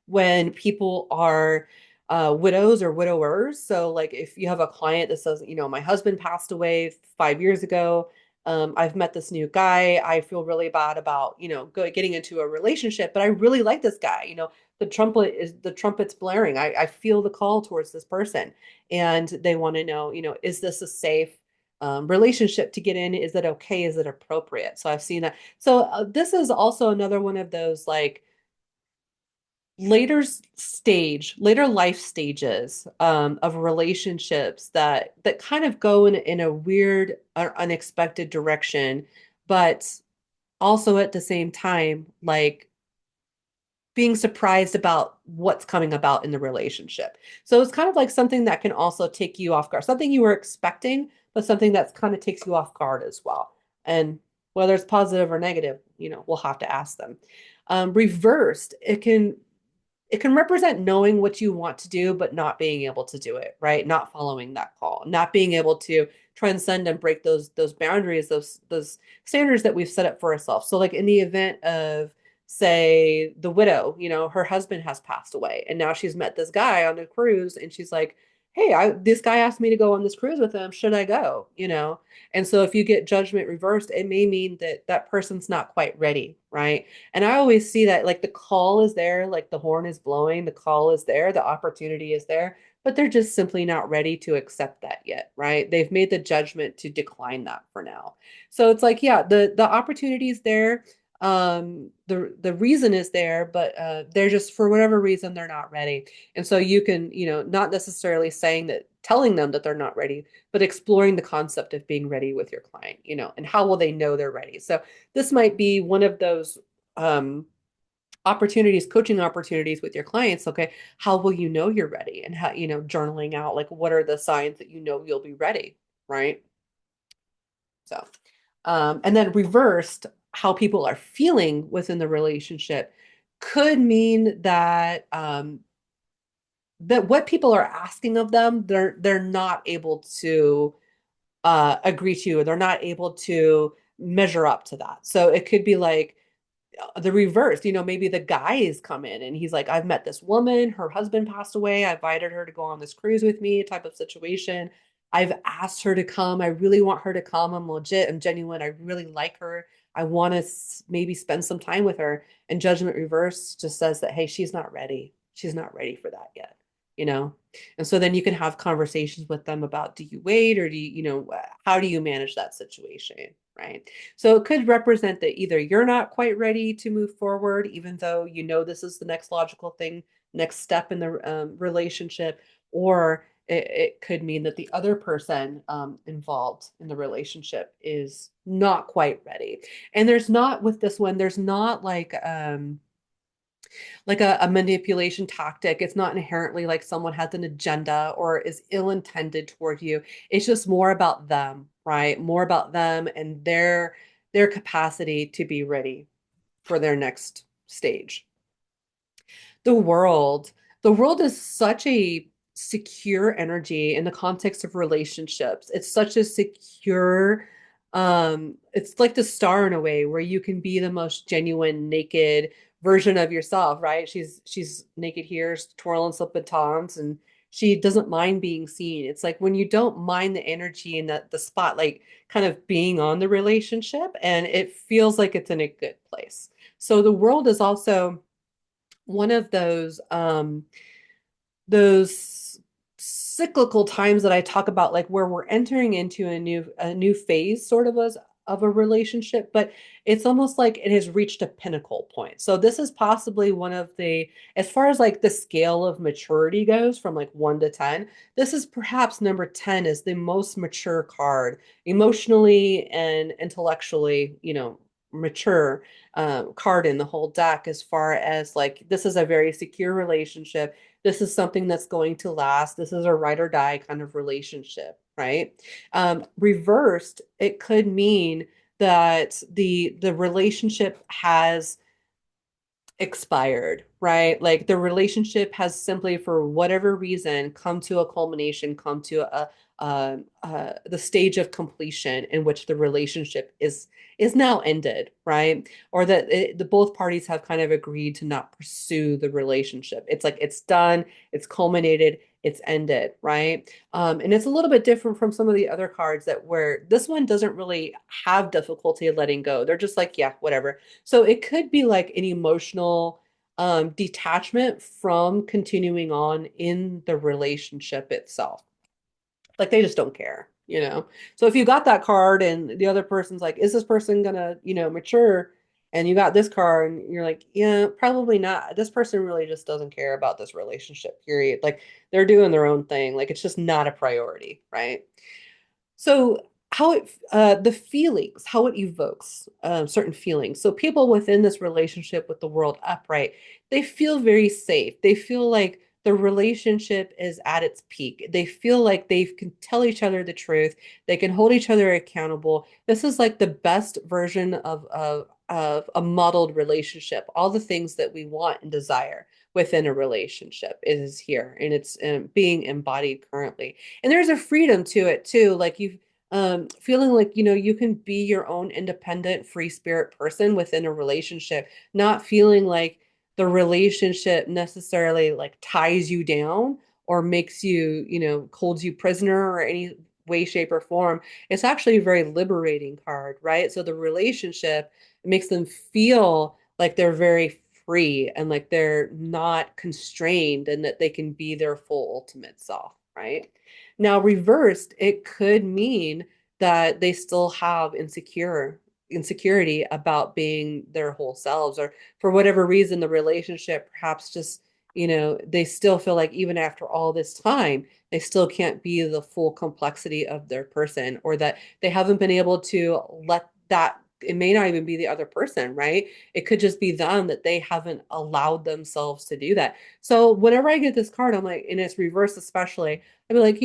Speaker 1: when people are widows or widowers. So, like, if you have a client that says, my husband passed away 5 years ago, I've met this new guy. I feel really bad about, getting into a relationship, but I really like this guy. The trumpet's blaring. I feel the call towards this person, and they want to know, is this a safe relationship to get in? Is it okay? Is it appropriate? So I've seen that. So this is also another one of those like later life stages of relationships that kind of go in a weird or unexpected direction, but also at the same time, like being surprised about what's coming about in the relationship. So it's kind of like something that can also take you off guard, something you were expecting, but something that's kind of takes you off guard as well. And whether it's positive or negative, we'll have to ask them. Reversed, it can represent knowing what you want to do, but not being able to do it, right? Not following that call, not being able to transcend and break those boundaries, those standards that we've set up for ourselves. So like in the event of, say, the widow, her husband has passed away and now she's met this guy on a cruise and she's like, hey, this guy asked me to go on this cruise with him. Should I go? And so if you get judgment reversed, it may mean that that person's not quite ready, right? And I always see that like the call is there, like the horn is blowing, the call is there, the opportunity is there, but they're just simply not ready to accept that yet, right? They've made the judgment to decline that for now. So it's like, yeah, the opportunity is there. The reason is there, but they're just for whatever reason they're not ready. And so you can, not necessarily telling them that they're not ready, but exploring the concept of being ready with your client, and how will they know they're ready. So this might be one of those um, opportunities, coaching opportunities with your clients. Okay, how will you know you're ready? And how, journaling out like what are the signs that you'll be ready, right? So, and then reversed, how people are feeling within the relationship could mean that what people are asking of them, they're not able to agree to, or they're not able to measure up to that. So it could be like the reverse, maybe the guys come in and he's like, I've met this woman, her husband passed away. I invited her to go on this cruise with me, type of situation. I've asked her to come. I really want her to come. I'm legit. I'm genuine. I really like her. I want to maybe spend some time with her. And judgment reverse just says that, hey, she's not ready. She's not ready for that yet, you know? And so then you can have conversations with them about, do you wait or how do you manage that situation? Right. So it could represent that either you're not quite ready to move forward, even though this is the next logical thing, next step in the relationship, or it could mean that the other person involved in the relationship is not quite ready. And there's not with this one, there's not like a manipulation tactic. It's not inherently like someone has an agenda or is ill-intended toward you. It's just more about them, right? More about them and their capacity to be ready for their next stage. The world, the world is such a secure energy in the context of relationships. It's such a secure, it's like the star in a way where you can be the most genuine, naked version of yourself, right? She's naked here, twirling some batons, and she doesn't mind being seen. It's like when you don't mind the energy and the spotlight kind of being on the relationship, and it feels like it's in a good place. So the world is also one of those cyclical times that I talk about, like where we're entering into a new phase sort of as of a relationship, but it's almost like it has reached a pinnacle point. So this is possibly one of the, as far as like the scale of maturity goes from like 1 to 10, this is perhaps number 10 is the most mature card, emotionally and intellectually, mature card in the whole deck, as far as like this is a very secure relationship. This is something that's going to last. This is a ride or die kind of relationship, right? Reversed, it could mean that the relationship has expired, right? Like the relationship has simply, for whatever reason, come to a culmination, come to the stage of completion in which the relationship is now ended, right? Or that the both parties have kind of agreed to not pursue the relationship. It's like it's done, it's culminated, it's ended, right? And it's a little bit different from some of the other cards that where this one doesn't really have difficulty letting go. They're just like, yeah, whatever. So it could be like an emotional detachment from continuing on in the relationship itself. Like they just don't care. So if you got that card and the other person's like, is this person gonna, mature? And you got this card and you're like, yeah, probably not. This person really just doesn't care about this relationship, period. Like they're doing their own thing. Like it's just not a priority, right? So the feelings, how it evokes certain feelings. So people within this relationship with the world upright, they feel very safe. They feel like the relationship is at its peak. They feel like they can tell each other the truth. They can hold each other accountable. This is like the best version of a modeled relationship. All the things that we want and desire within a relationship is here, and it's being embodied currently. And there's a freedom to it too, like you feeling like you can be your own independent free spirit person within a relationship, not feeling like the relationship necessarily like ties you down or makes you holds you prisoner or any way, shape, or form. It's actually a very liberating card, right? So the relationship, it makes them feel like they're very free and like they're not constrained and that they can be their full ultimate self, right? Now, reversed, it could mean that they still have insecurity about being their whole selves, or for whatever reason, the relationship perhaps just, they still feel like even after all this time, they still can't be the full complexity of their person, or that they haven't been able to let that, it may not even be the other person, right? It could just be them that they haven't allowed themselves to do that. So whenever I get this card, I'm like, and it's reverse especially, I'd be like,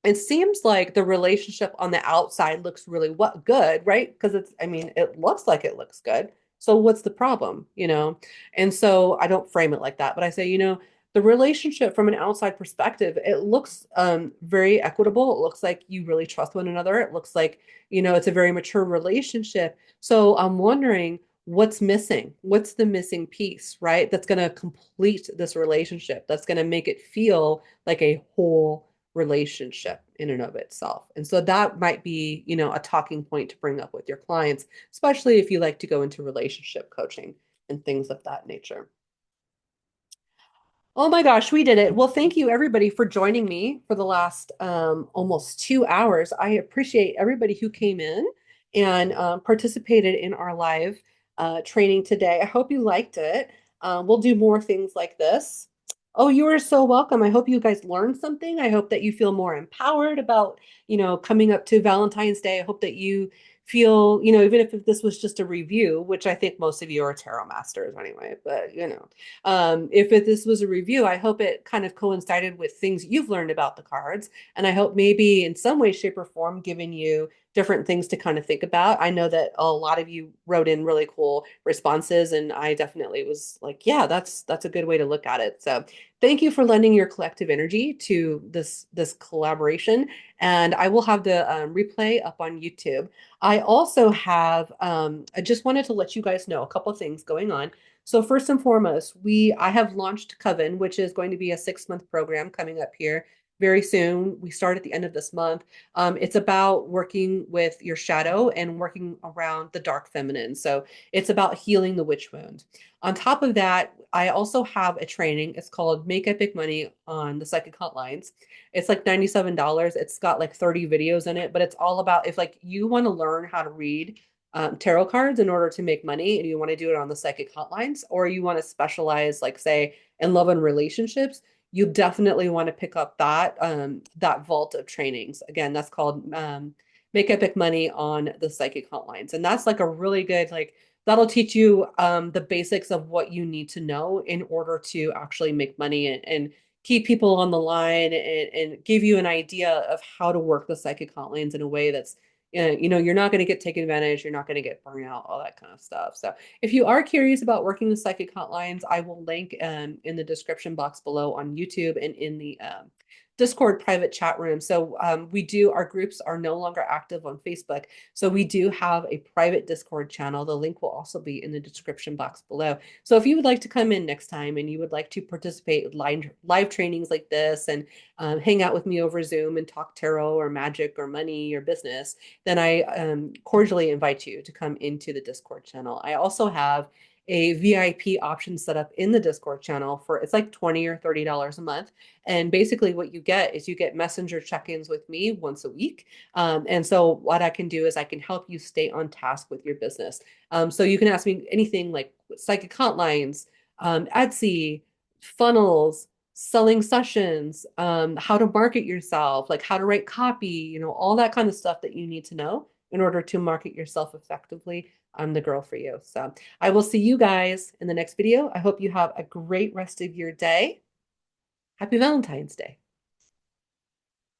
Speaker 1: it seems like the relationship on the outside looks really what good, right? Because I mean, it looks like it looks good. So what's the problem? And so I don't frame it like that, but I say, the relationship from an outside perspective, it looks very equitable. It looks like you really trust one another. It looks like, it's a very mature relationship. So I'm wondering what's missing? What's the missing piece, right? That's going to complete this relationship. That's going to make it feel like a whole relationship in and of itself. And so that might be, a talking point to bring up with your clients, especially if you like to go into relationship coaching and things of that nature. Oh my gosh, we did it. Well, thank you everybody for joining me for the last almost 2 hours. I appreciate everybody who came in and participated in our live training today. I hope you liked it. We'll do more things like this. Oh, you are so welcome. I hope you guys learned something. I hope that you feel more empowered about, coming up to Valentine's Day. I hope that you feel, even if this was just a review, which I think most of you are tarot masters anyway, but this was a review, I hope it kind of coincided with things you've learned about the cards. And I hope maybe in some way, shape, or form, giving you different things to kind of think about. I know that a lot of you wrote in really cool responses, and I definitely was like, yeah, that's a good way to look at it. So thank you for lending your collective energy to this collaboration. And I will have the replay up on YouTube. I also have, I just wanted to let you guys know a couple of things going on. So first and foremost, I have launched Coven, which is going to be a 6-month program coming up here very soon. We start at the end of this month. It's about working with your shadow and working around the dark feminine. So it's about healing the witch wound. On top of that, I also have a training. It's called Make Epic Money on the Psychic Hotlines. It's like $97. It's got like 30 videos in it, but it's all about if like you want to learn how to read tarot cards in order to make money and you want to do it on the psychic hotlines, or you want to specialize, like say, in love and relationships, you definitely want to pick up that vault of trainings. Again, that's called Make Epic Money on the Psychic Hotlines. And that's like a really good, like that'll teach you the basics of what you need to know in order to actually make money and keep people on the line and give you an idea of how to work the psychic hotlines in a way that's you're not going to get taken advantage, you're not going to get burned out, all that kind of stuff. So if you are curious about working the psychic hotlines, I will link in the description box below on YouTube and in the Discord private chat room. So our groups are no longer active on Facebook. So we do have a private Discord channel. The link will also be in the description box below. So if you would like to come in next time and you would like to participate with live trainings like this and hang out with me over Zoom and talk tarot or magic or money or business, then I cordially invite you to come into the Discord channel. I also have a VIP option set up in the Discord channel for it's like $20 or $30 a month. And basically what you get is you get messenger check-ins with me once a week. And so what I can do is I can help you stay on task with your business. So you can ask me anything like psychic hotlines, Etsy, funnels, selling sessions, how to market yourself, like how to write copy, all that kind of stuff that you need to know in order to market yourself effectively. I'm the girl for you. So I will see you guys in the next video. I hope you have a great rest of your day. Happy Valentine's Day.